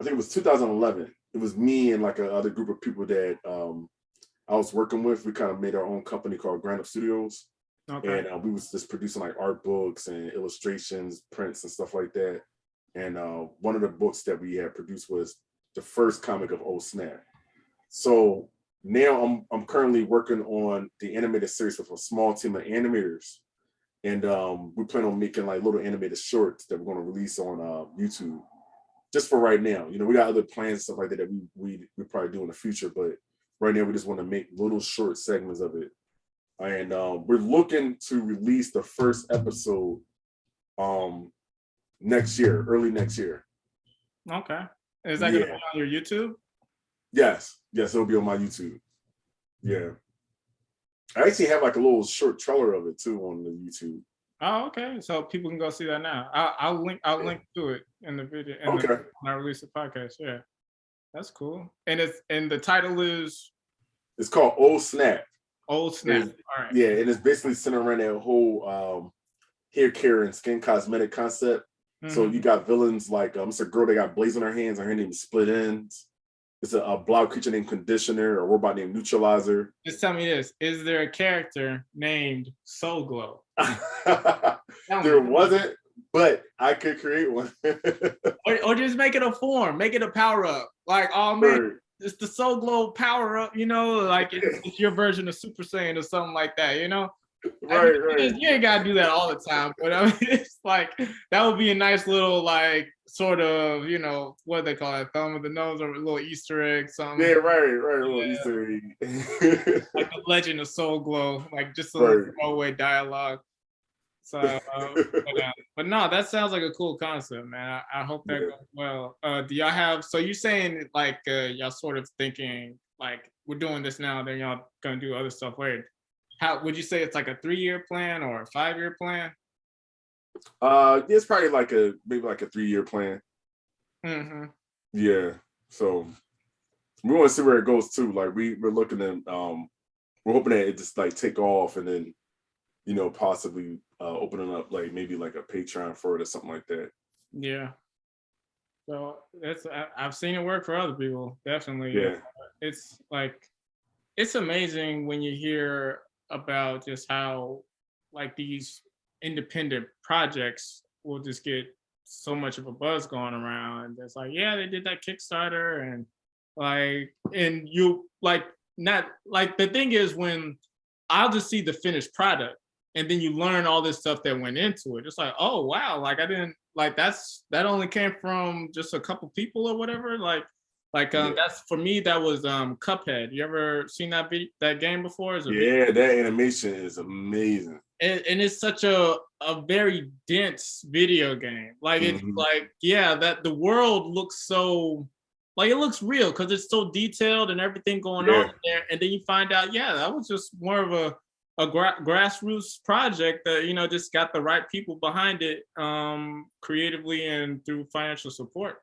think it was 2011. It was me and like another group of people that I was working with. We kind of made our own company called Ground Up Studios. Okay. And we was just producing like art books and illustrations, prints and stuff like that. And one of the books that we had produced was the first comic of Oh Snap. So now I'm currently working on the animated series with a small team of animators. And we plan on making like little animated shorts that we're going to release on YouTube. Just for right now. You know, we got other plans and stuff like that that we probably do in the future, but right now we just want to make little short segments of it. And we're looking to release the first episode next year, early next year. Okay. Is that going to be on your YouTube? Yes, it'll be on my YouTube. Yeah. I actually have like a little short trailer of it too on the YouTube. Oh, okay. So people can go see that now. I'll link to it in the video. When I release the podcast. Yeah. That's cool. And the title is? It's called Old Snap. Old Snap. All right. Yeah, and it's basically centered around that whole hair care and skin cosmetic concept. Mm-hmm. So you got villains like it's a girl that got blades on her hands, and her name is Split Ends. It's a blob creature named Conditioner, a robot named Neutralizer. Just tell me this: is there a character named Soul Glow? There wasn't, but I could create one. or just make it a form, make it a power up. Like, oh man, it's the Soul Glow power up. You know, like it's your version of Super Saiyan or something like that. You know. Right. You ain't gotta do that all the time, but I mean, it's like that would be a nice little like sort of, you know, what they call it, thumb of the nose, or a little Easter egg, something. Yeah, right, a little Easter egg. Like the Legend of Soul Glow, like just a little throwaway dialogue. So, but no, that sounds like a cool concept, man. I hope that goes well. Do y'all have? So you saying like y'all sort of thinking like we're doing this now, then y'all gonna do other stuff later? How would you say it's like a 3-year plan or a 5-year plan? It's probably like maybe like a 3-year plan. Mm-hmm. Yeah. So we want to see where it goes too. Like we're looking at we're hoping that it just like take off, and then, you know, possibly opening up like maybe like a Patreon for it or something like that. Yeah. So I've seen it work for other people, definitely. Yeah. It's like it's amazing when you hear about just how like these independent projects will just get so much of a buzz going around. It's like, yeah, they did that Kickstarter, and like, and you like not like the thing is when I'll just see the finished product, and then you learn all this stuff that went into it. It's like, oh wow, like I didn't like that only came from just a couple people or whatever. That's for me. That was Cuphead. You ever seen that game before? That animation is amazing. And it's such a very dense video game. Like it's like that the world looks so like it looks real because it's so detailed and everything going on in there. And then you find out that was just more of a grassroots project that, you know, just got the right people behind it, creatively and through financial support.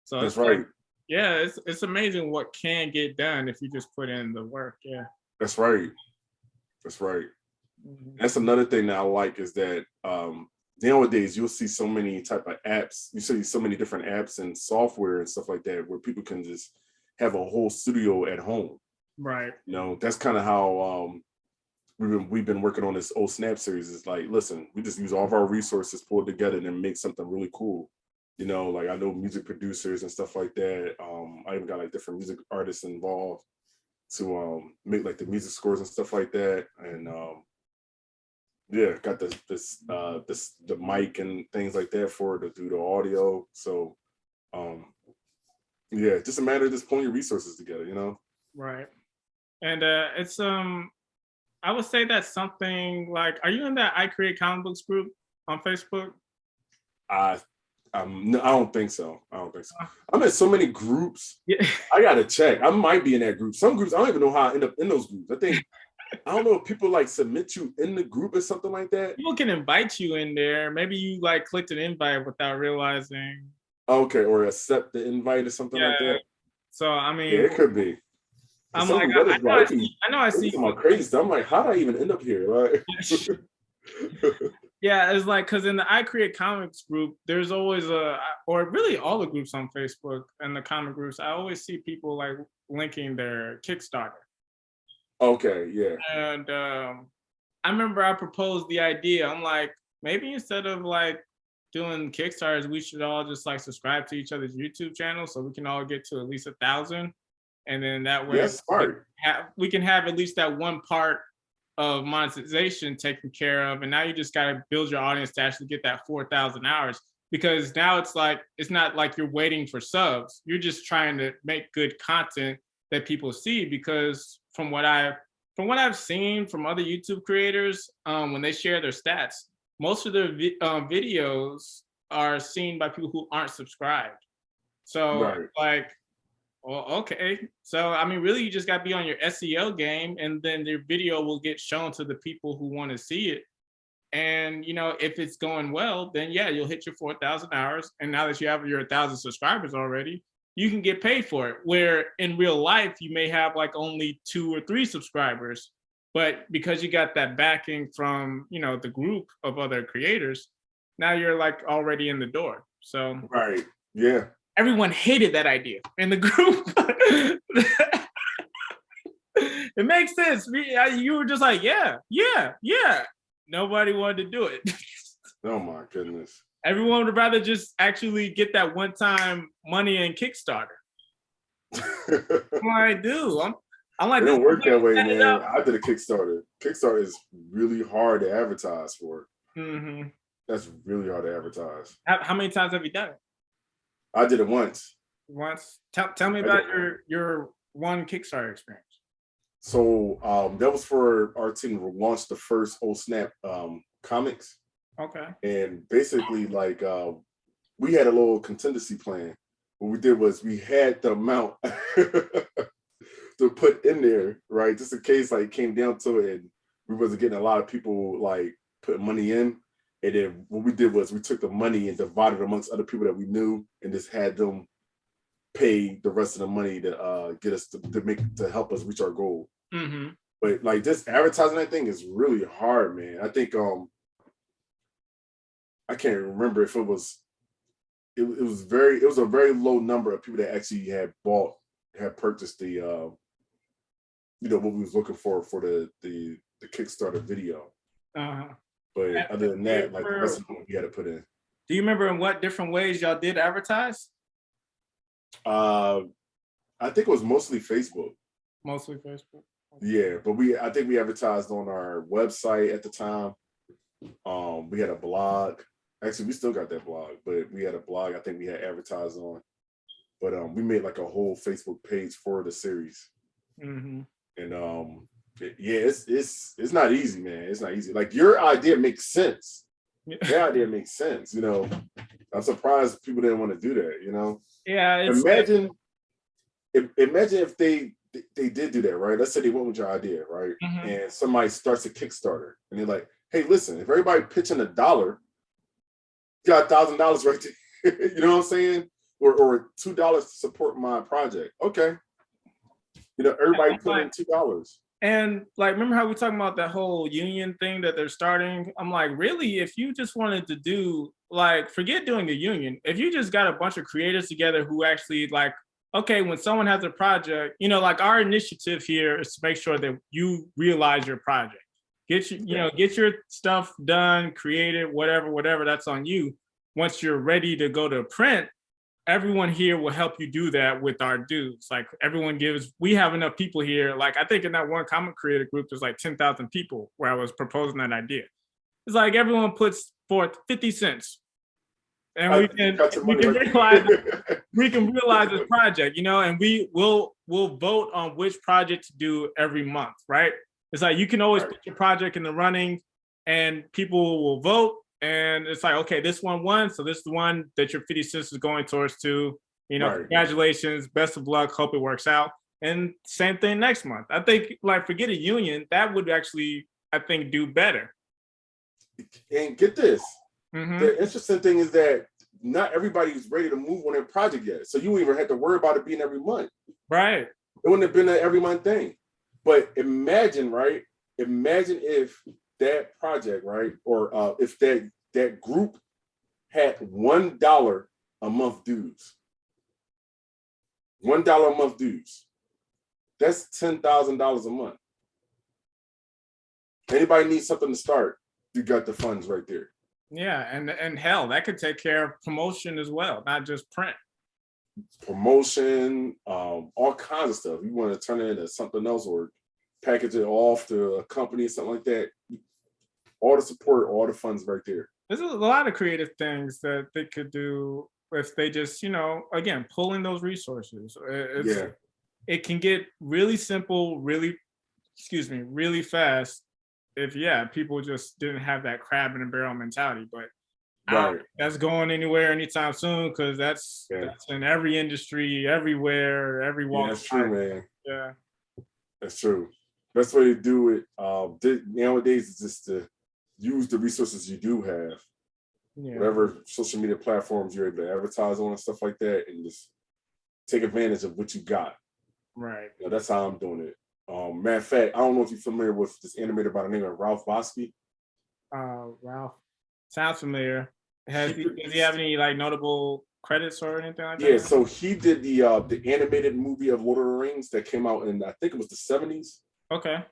So That's it's right. like, yeah, it's amazing what can get done if you just put in the work. Yeah. That's right. That's right. Mhm. That's another thing that I like is that nowadays you'll see so many type of apps. You see so many different apps and software and stuff like that where people can just have a whole studio at home. Right. You know, that's kind of how we've been working on this old Snap series. It's like, listen, we just use all of our resources pulled together and make something really cool. You know, like I know music producers and stuff like that. I even got like different music artists involved to make like the music scores and stuff like that. And yeah, got the mic and things like that for to do the audio. So yeah, just a matter of just pulling your resources together, you know. Right. And it's I would say that's something like, are you in that I Create Comic Books group on Facebook? No, I don't think so. I don't think so. I'm in so many groups. Yeah. I gotta check. I might be in that group. Some groups I don't even know how I end up in those groups. I think I don't know if people like submit you in the group or something like that. People can invite you in there. Maybe you like clicked an invite without realizing. Okay, or accept the invite or something like Yeah. that. So I mean, Yeah, it could be. I'm Some like, that is right. I know I see. Some crazy stuff. I'm like, how did I even end up here? Right? Yeah, it's like, because in the I Create Comics group, there's always or really all the groups on Facebook and the comic groups, I always see people like linking their Kickstarter. Okay, yeah. And I remember I proposed the idea. I'm like, maybe instead of like doing Kickstarters, we should all just like subscribe to each other's YouTube channel so we can all get to at least 1,000. And then that way That's smart. we can have at least that one part of monetization taken care of. And now you just got to build your audience to actually get that 4,000 hours, because now it's like, it's not like you're waiting for subs. You're just trying to make good content that people see, because from what I've seen from other YouTube creators, when they share their stats, most of their videos are seen by people who aren't subscribed. So Right. like, well, okay. So I mean, really, you just got to be on your SEO game, and then your video will get shown to the people who want to see it. And you know, if it's going well, then yeah, you'll hit your 4,000 hours. And now that you have your 1,000 subscribers already, you can get paid for it. Where in real life, you may have like only 2 or 3 subscribers, but because you got that backing from, you know, the group of other creators, now you're like already in the door. So Right. Yeah. everyone hated that idea in the group. It makes sense. You were just like, yeah. Nobody wanted to do it. Oh my goodness. Everyone would rather just actually get that one-time money in Kickstarter. I'm like, dude, I'm like, It don't work that way, set it man. up. I did a Kickstarter. Kickstarter is really hard to advertise for. Mhm. That's really hard to advertise. How many times have you done it? I did it once. Once. Tell me about your one Kickstarter experience. So that was for our team to launch the first Old Snap comics. Okay. And basically, like, we had a little contingency plan. What we did was we had the amount to put in there, right? Just in case like it came down to it and we wasn't getting a lot of people like putting money in. And then what we did was we took the money and divided amongst other people that we knew and just had them pay the rest of the money to get us to help us reach our goal. Mm-hmm. But like this advertising that thing is really hard, man. I think I can't remember if it was a very low number of people that actually had purchased the you know what we was looking for the Kickstarter video. Uh-huh. But other than that, like the rest of them we had to put in. Do you remember in what different ways y'all did advertise? I think it was mostly Facebook. Mostly Facebook. Yeah, but I think we advertised on our website at the time. We had a blog. Actually, we still got that blog, but we had a blog I think we had advertised on. But we made like a whole Facebook page for the series. Mm-hmm. And yeah, it's not easy, man. It's not easy. Like your idea makes sense. Their idea makes sense, you know. I'm surprised people didn't want to do that, you know. Yeah. Imagine if they they did do that, right? Let's say they went with your idea, right? Mhm. And somebody starts a Kickstarter and they're like, hey, listen, if everybody pitching $1, you got $1,000 right there. You know what I'm saying? Or $2 to support my project. Okay. You know, everybody put in $2. And like, remember how we talking about that whole union thing that they're starting? I'm like, really, if you just wanted to do, like, forget doing a union. If you just got a bunch of creators together who actually like, okay, when someone has a project, you know, like our initiative here is to make sure that you realize your project. Get your, you know, get your stuff done, created, whatever, that's on you. Once you're ready to go to print, everyone here will help you do that with our dues. Like everyone gives, we have enough people here. Like I think in that one comic creator group, there's like 10,000 people where I was proposing that idea. It's like everyone puts forth 50 cents and we can realize this project, you know, and we'll vote on which project to do every month, right? It's like you can always put your project in the running and people will vote. And it's like, okay, this one won. So this is the one that your 50 cents is going towards to, you know, congratulations, best of luck, hope it works out. And same thing next month. I think like forget a union, that would actually, I think, do better. And get this, the interesting thing is that not everybody's ready to move on their project yet. So you wouldn't even have to worry about it being every month. Right. It wouldn't have been an every month thing. But imagine, right? Imagine if that project, right? Or if that group had $1 a month dues. $1 a month dues. That's $10,000 a month. Anybody needs something to start, you got the funds right there. Yeah, and hell, that could take care of promotion as well, not just print. Promotion, all kinds of stuff. You want to turn it into something else or package it off to a company, something like that. All the support, all the funds right there. There's a lot of creative things that they could do if they just, you know, again, pulling those resources. It can get really simple, really fast if people just didn't have that crab in a barrel mentality. But I don't think that's going anywhere anytime soon because that's in every industry, everywhere, every walk. That's true, man. Yeah, that's true. Best way to do it nowadays is just to use the resources you do have. Whatever social media platforms you're able to advertise on and stuff like that, and just take advantage of what you got. Right. You know, that's how I'm doing it. Matter of fact, I don't know if you're familiar with this animator by the name of Ralph Bosky. Ralph sounds familiar. Does he have any like notable credits or anything like that? Yeah, so he did the animated movie of Lord of the Rings that came out in I think it was the 70s. Okay.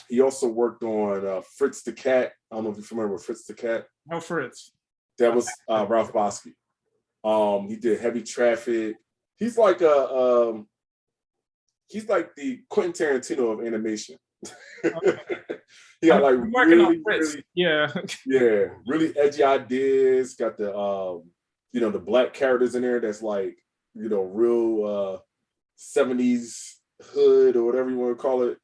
He also worked on Fritz the Cat. I don't know if you're familiar with Fritz the Cat. No, Fritz. That was Ralph Bosky. He did Heavy Traffic. He's like he's like the Quentin Tarantino of animation. Okay. He got like really, really edgy ideas. Got the the black characters in there that's like, real 70s hood or whatever you want to call it.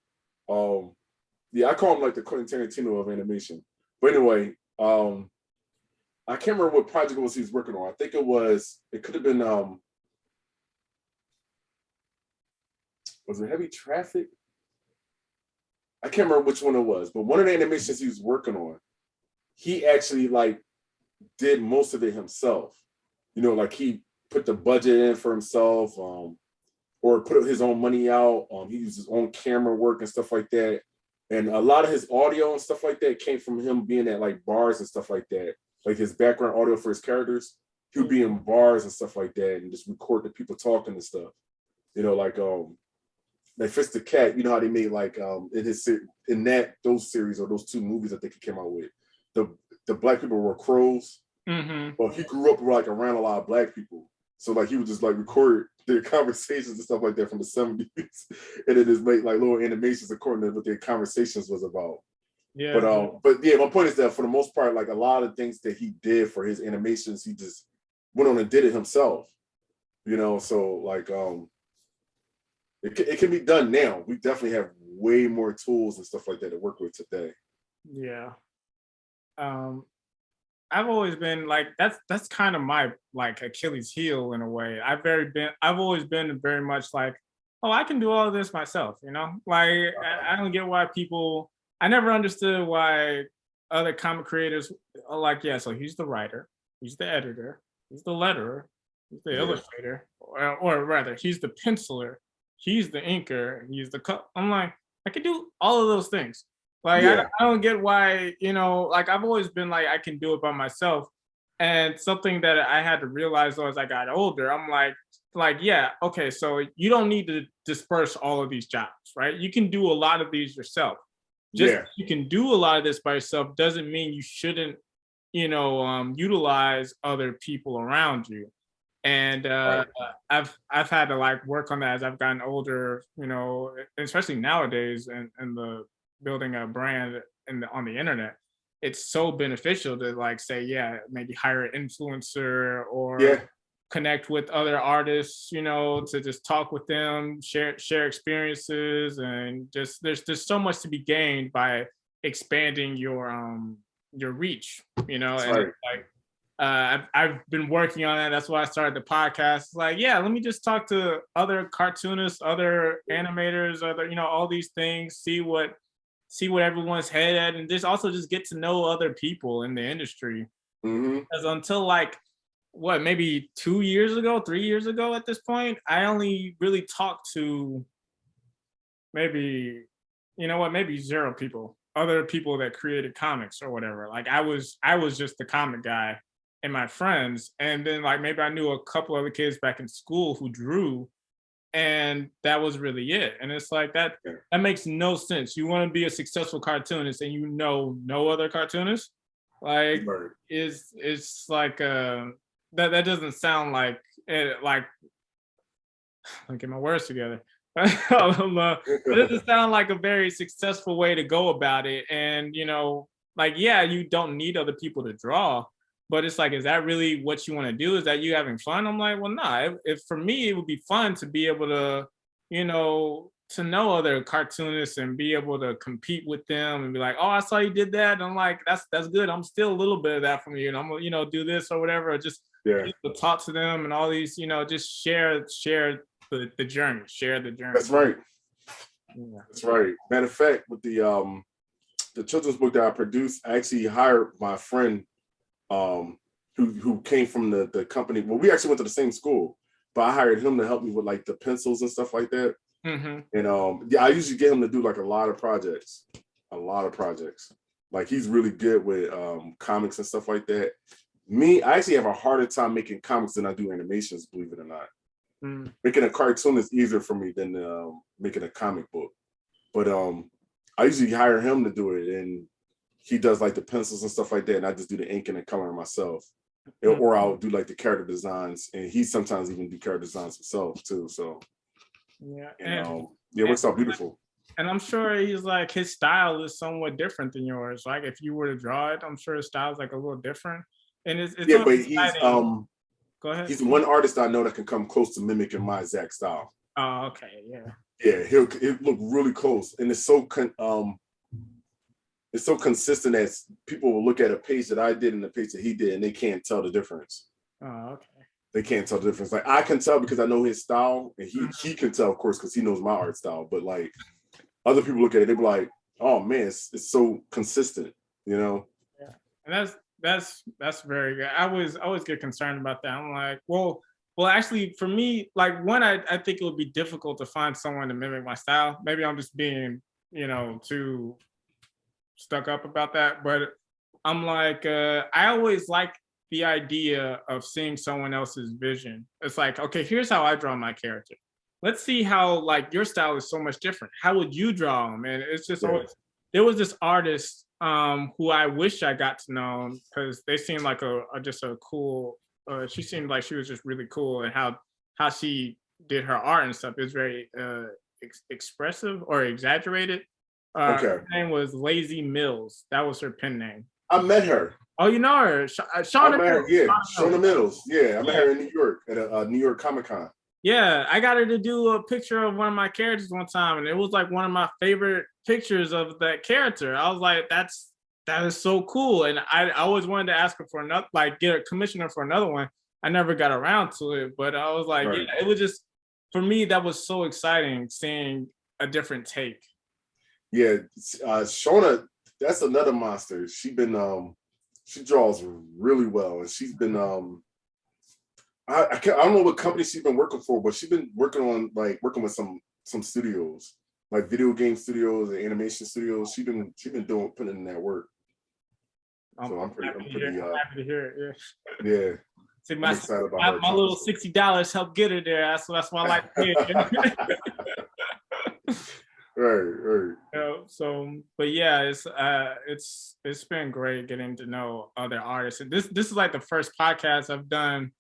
I call him like the Quentin Tarantino of animation. But anyway, I can't remember what project it was he was working on. I think it could have been was it Heavy Traffic? I can't remember which one it was, but one of the animations he was working on, he actually like did most of it himself. Like he put the budget in for himself, or put his own money out. He used his own camera work and stuff like that. And a lot of his audio and stuff like that came from him being at like bars and stuff like that. Like his background audio for his characters, he would be in bars and stuff like that and just record the people talking and stuff. Like Fritz the Cat, you know how they made like in those series or those two movies I think he came out with, the black people were crows. Well, he grew up like around a lot of black people, so like he would just like record their conversations and stuff like that from the 70s, and then just make like little animations according to what their conversations was about. Yeah. But yeah, my point is that for the most part, like a lot of things that he did for his animations, he just went on and did it himself. So like it can be done now. We definitely have way more tools and stuff like that to work with today. Yeah. I've always been like that's kind of my like Achilles heel in a way. I've always been very much like oh, I can do all of this myself, you know? Like, I don't get why people, I never understood why other comic creators are like, yeah, so he's the writer, he's the editor, he's the letterer, he's the Yeah. illustrator, or rather, he's the penciler, he's the inker, he's the cut. I'm like, I can do all of those things. Like, Yeah. I don't get why, you know, like I've always been like, I can do it by myself. And something that I had to realize though as I got older, I'm like, yeah, okay, so you don't need to disperse all of these jobs, right? You can do a lot of these yourself. Just Yeah. you can do a lot of this by yourself doesn't mean you shouldn't, you know, utilize other people around you. And Right. I've had to like work on that as I've gotten older, you know, especially nowadays and the building a brand on the internet. It's so beneficial to like say, yeah, maybe hire an influencer or Yeah. connect with other artists, you know, to just talk with them, share experiences, and just there's so much to be gained by expanding your reach, you know. That's And right. it's like I've been working on that. That's why I started the podcast. It's like, yeah, let me just talk to other cartoonists, other animators, other, you know, all these things, see what everyone's head at, and just also just get to know other people in the industry. Hmm. Because until like what, maybe 2 years ago, 3 years ago at this point, I only really talked to maybe, you know what, maybe zero people, other people that created comics or whatever. Like I was just the comic guy and my friends. And then like maybe I knew a couple other kids back in school who drew, and that was really it. And it's like that makes no sense. You want to be a successful cartoonist and you know no other cartoonist? Like Right. it's like that doesn't sound like it, like let me get my words together. It doesn't sound like a very successful way to go about it. And you know, like yeah, you don't need other people to draw, but it's like, is that really what you want to do? Is that you having fun? I'm like, well, nah. If for me, it would be fun to be able to, you know, to know other cartoonists and be able to compete with them and be like, oh, I saw you did that. And I'm like, that's good. I'm still a little bit of that from you, and I'm gonna, you know, do this or whatever. Or just Yeah. talk to them and all these, you know, just share the journey, share the journey. That's right. Yeah. That's right. Matter of fact, with the children's book that I produced, I actually hired my friend who came from the company. Well, we actually went to the same school, but I hired him to help me with like the pencils and stuff like that. Mm-hmm. And yeah, I usually get him to do like a lot of projects. Like he's really good with comics and stuff like that. Me, I actually have a harder time making comics than I do animations, believe it or not. Mm. Making a cartoon is easier for me than making a comic book. But I usually hire him to do it, and he does like the pencils and stuff like that, and I just do the ink and the coloring myself. Or I'll do like the character designs, and he sometimes even do character designs himself too. So Yeah, and yeah, it works out beautiful. And I'm sure he's like, his style is somewhat different than yours. Like if you were to draw it, I'm sure his style is like a little different. And it's Yeah, but exciting. Go ahead. He's the one artist I know that can come close to mimicking my exact style. Oh, okay, yeah. Yeah, he'll look really close, and it's so consistent that people will look at a page that I did and the page that he did, and they can't tell the difference. Oh, okay. They can't tell the difference. Like I can tell because I know his style, and he can tell, of course, because he knows my art style. But like other people look at it, they be like, "Oh man, it's so consistent," you know. Yeah, and that's very good. I always get concerned about that. I'm like, well, actually, for me, like one, I think it would be difficult to find someone to mimic my style. Maybe I'm just being, you know, too stuck up about that. But I'm like, I always like the idea of seeing someone else's vision. It's like, okay, here's how I draw my character. Let's see how like your style is so much different. How would you draw them? And it's just always, there was this artist who I wish I got to know because they seemed like just a cool. She seemed like she was just really cool, and how she did her art and stuff is very expressive or exaggerated. Her name was Lazy Mills. That was her pen name. I met her. Oh, you know her, Shauna Mills. Yeah, Shauna Mills. Yeah, I met her in New York at a New York Comic Con. Yeah, I got her to do a picture of one of my characters one time, and it was like one of my favorite pictures of that character. I was like, that is so cool, and I always wanted to ask her for another, like get a commissioner for another one. I never got around to it, but I was like, yeah, it was just for me, that was so exciting seeing a different take. Yeah, Shona, that's another monster. She draws really well, and she's been I don't know what company she's been working for, but she's been working with some studios, like video game studios and animation studios. She's been putting in that work. So I'm pretty happy to hear it. Yeah. See, my little $60 helped get her there. That's why I like it. Right. So, but yeah, it's been great getting to know other artists. And this is like the first podcast I've done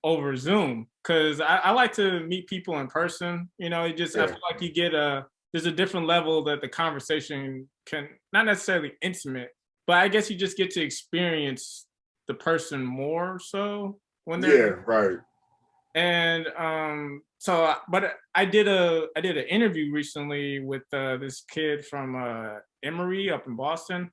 over Zoom, because I like to meet people in person. You know, I feel like you get there's a different level that the conversation can, not necessarily intimate, but I guess you just get to experience the person more so when they're right. And so, but I did an interview recently with this kid from Emory up in Boston,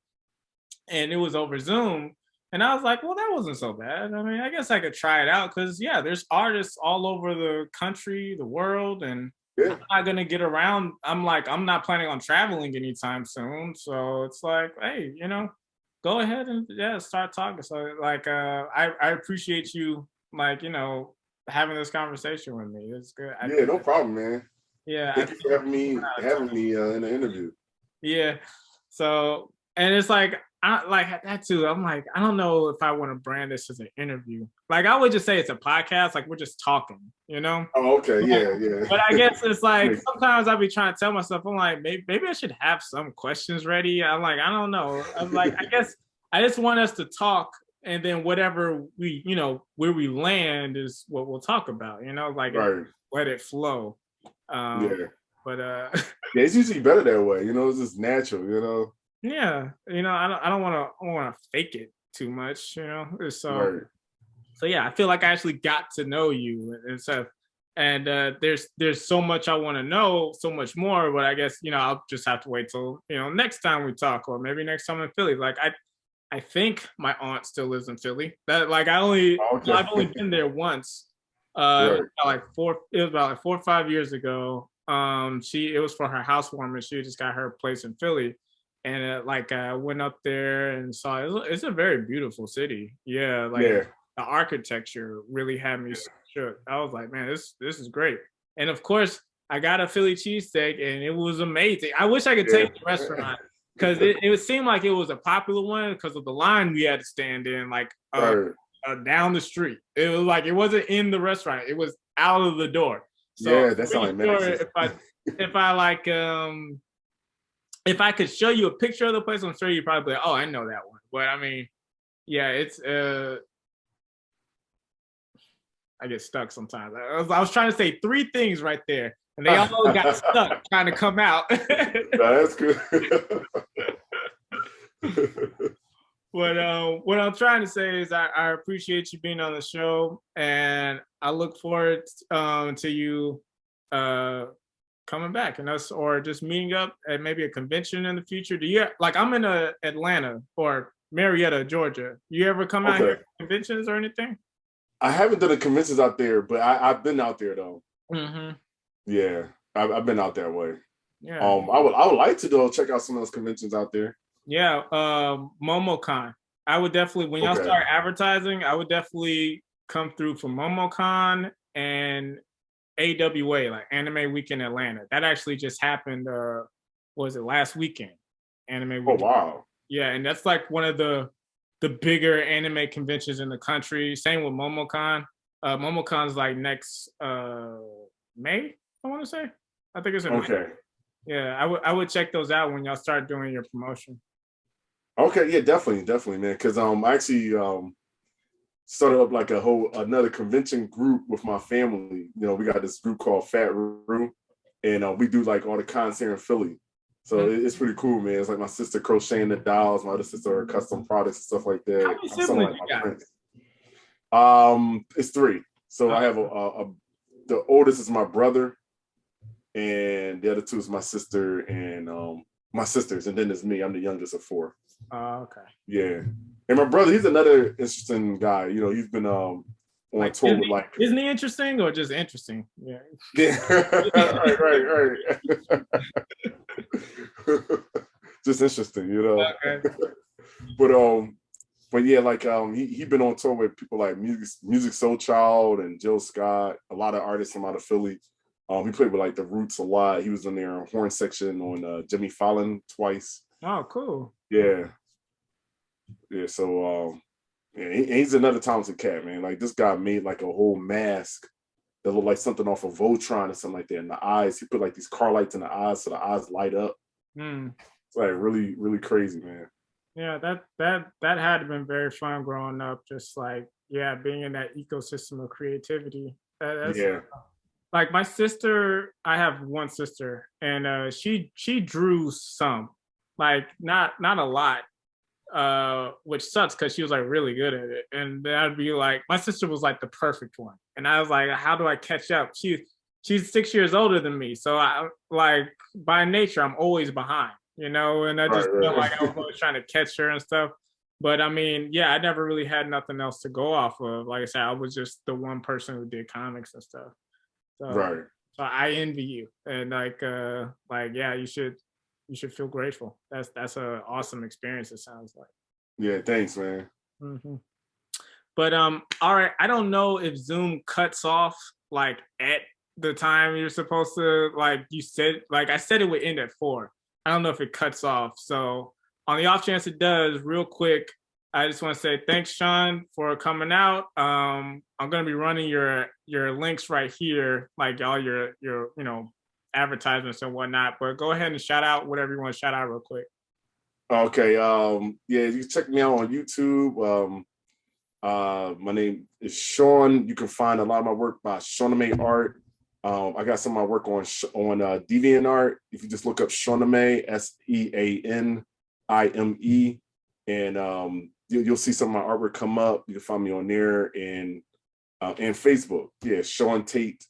and it was over Zoom. And I was like, well, that wasn't so bad. I mean, I guess I could try it out, because there's artists all over the country, the world, and I'm not gonna get around. I'm not planning on traveling anytime soon. So it's like, hey, go ahead and start talking. So like, I appreciate you, like, having this conversation with me. It's good. No problem, man. Yeah. Thank you for having me in the interview. Yeah. So, and it's like, I like that too. I'm like, I don't know if I want to brand this as an interview. Like, I would just say it's a podcast. Like, we're just talking, Oh, okay. Yeah. But I guess it's like, sometimes I'll be trying to tell myself, I'm like, maybe I should have some questions ready. I'm like, I don't know. I'm like, I guess I just want us to talk, and then whatever we, where we land is what we'll talk about, like, let it flow. But it's usually better that way, it's just natural, Yeah, I don't want to fake it too much, So yeah, I feel like I actually got to know you and stuff. And there's so much I want to know, so much more. But I guess I'll just have to wait till next time we talk, or maybe next time in Philly. Like I think my aunt still lives in Philly. That like I've only been there once. It was about 4 or 5 years ago. It was for her housewarming. She just got her place in Philly. And I went up there and saw it. It's a very beautiful city. The architecture really had me shook. I was like, man, this is great. And of course, I got a Philly cheesesteak, and it was amazing. I wish I could take the restaurant, because it seemed like it was a popular one because of the line we had to stand in, down the street. It was like, it wasn't in the restaurant; it was out of the door. So that sounds like if I could show you a picture of the place, I'm sure you'd probably be like, oh, I know that one. But I mean, it's I get stuck sometimes. I was trying to say 3 things right there, and they all got stuck trying to come out. That's good. But what I'm trying to say is I appreciate you being on the show, and I look forward to you coming back and us, or just meeting up at maybe a convention in the future. Do you I'm in Atlanta or Marietta, Georgia. You ever come out here for conventions or anything? I haven't done the conventions out there, but I've been out there though. Mm-hmm. Yeah, I've been out that way. Yeah. I would like to go check out some of those conventions out there. Yeah, MomoCon. I would definitely, when y'all start advertising, I would definitely come through for MomoCon and AWA, like Anime Weekend Atlanta. That actually just happened. Was it last weekend? Anime Weekend. Oh wow. Yeah, and that's like one of the bigger anime conventions in the country. Same with MomoCon. MomoCon's like next May, I want to say. I think it's in May. Yeah, I would check those out when y'all start doing your promotion. Okay, yeah, definitely, man. Because I actually started up like another convention group with my family. We got this group called Fat Room, and we do like all the cons here in Philly. So it's pretty cool, man. It's like my sister crocheting the dolls, my other sister her custom products and stuff like that. How many siblings you got? It's 3. So I have the oldest is my brother, and the other 2 is my sister and my sisters, and then there's me. I'm the youngest of 4. Oh, okay. Yeah, and my brother, he's another interesting guy. He's been on Like tour with like Disney interesting or just interesting? Yeah. right. Just interesting, you know. Okay. But yeah, like he been on tour with people like Music Soul Child and Jill Scott, a lot of artists from out of Philly. He played with like the Roots a lot. He was in their horn section on Jimmy Fallon twice. Oh, cool. Yeah. So yeah, he's another talented cat, man. Like this guy made like a whole mask that looked like something off of Voltron or something like that. In the eyes, he put like these car lights in the eyes so the eyes light up. It's like really, really crazy, man. Yeah, that had to been very fun growing up. Just like, yeah, being in that ecosystem of creativity. That's like my sister. I have one sister, and she drew some, like not a lot, which sucks because she was like really good at it. And then I'd be like, my sister was like the perfect one, and I was like, how do I catch up? She's 6 years older than me, so I like by nature I'm always behind, you know. And I just felt like I was always trying to catch her and stuff. But I mean, yeah, I never really had nothing else to go off of. Like I said, I was just the one person who did comics and stuff. So, so I envy you, and like yeah, you should feel grateful. That's an awesome experience. It sounds like. Yeah, thanks, man. But all right, I don't know if Zoom cuts off like at the time you're supposed to, like you said, like I said it would end at 4. I don't know if it cuts off. So on the off chance it does, real quick, I just want to say thanks, Sean, for coming out. I'm gonna be running your links right here, like all your advertisements and whatnot. But go ahead and shout out whatever you want to shout out real quick. Okay. Yeah, you can check me out on YouTube. My name is Sean. You can find a lot of my work by Shawname Art. I got some of my work on Deviant Art. If you just look up Shawname, SeanIme, and you'll see some of my artwork come up. You can find me on there and Facebook. Yeah, Sean Tate,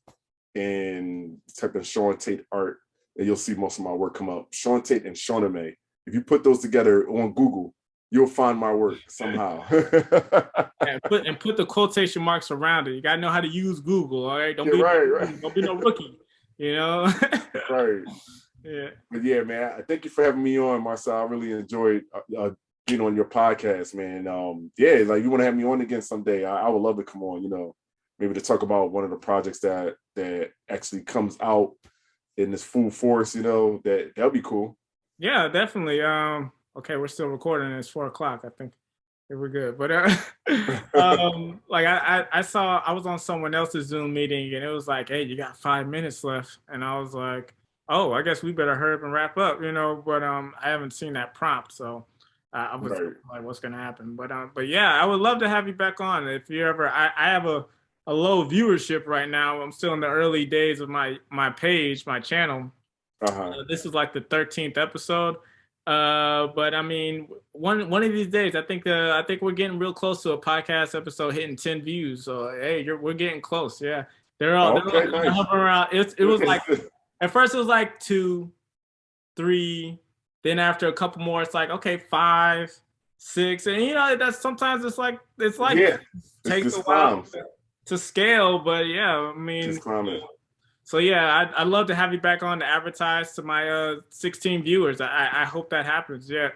and type in Sean Tate Art, and you'll see most of my work come up. Sean Tate and Shawname. If you put those together on Google, you'll find my work somehow. and put the quotation marks around it. You gotta know how to use Google. All right, don't be no rookie. You know. Right. Yeah. But yeah, man, thank you for having me on, Marcel. I really enjoyed being on your podcast, man. Yeah, like you want to have me on again someday. I would love to come on. You know, maybe to talk about one of the projects that actually comes out in this full force. You know, that'd be cool. Yeah, definitely. Okay, we're still recording. It's 4:00. I think we're good. But like I saw, I was on someone else's Zoom meeting, and it was like, hey, you got 5 minutes left, and I was like, oh, I guess we better hurry up and wrap up, you know. But I haven't seen that prompt, so I was like, what's gonna happen? But yeah, I would love to have you back on if you ever. I have a low viewership right now. I'm still in the early days of my page, my channel. This is like the 13th episode. But I mean, one of these days, I think we're getting real close to a podcast episode hitting 10 views. So hey, we're getting close. Yeah, they're all nice. Hovering around. It was like at first it was like 2, 3. Then after a couple more, it's like okay, 5, 6, and you know that's sometimes it's like it takes a while to scale. But yeah, I mean. So yeah, I'd love to have you back on to advertise to my 16 viewers. I hope that happens. Yeah.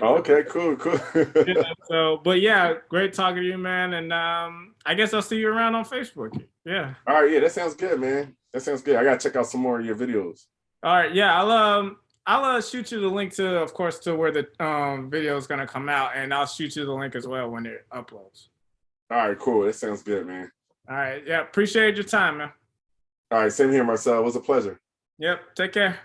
Okay, cool. Yeah, so, but yeah, great talking to you, man. And I guess I'll see you around on Facebook. Yeah. All right. Yeah, that sounds good, man. That sounds good. I gotta check out some more of your videos. All right. Yeah, I'll shoot you the link to, of course, to where the video is gonna come out, and I'll shoot you the link as well when it uploads. All right. Cool. That sounds good, man. All right. Yeah. Appreciate your time, man. All right, same here, Marcel. It was a pleasure. Yep. Take care.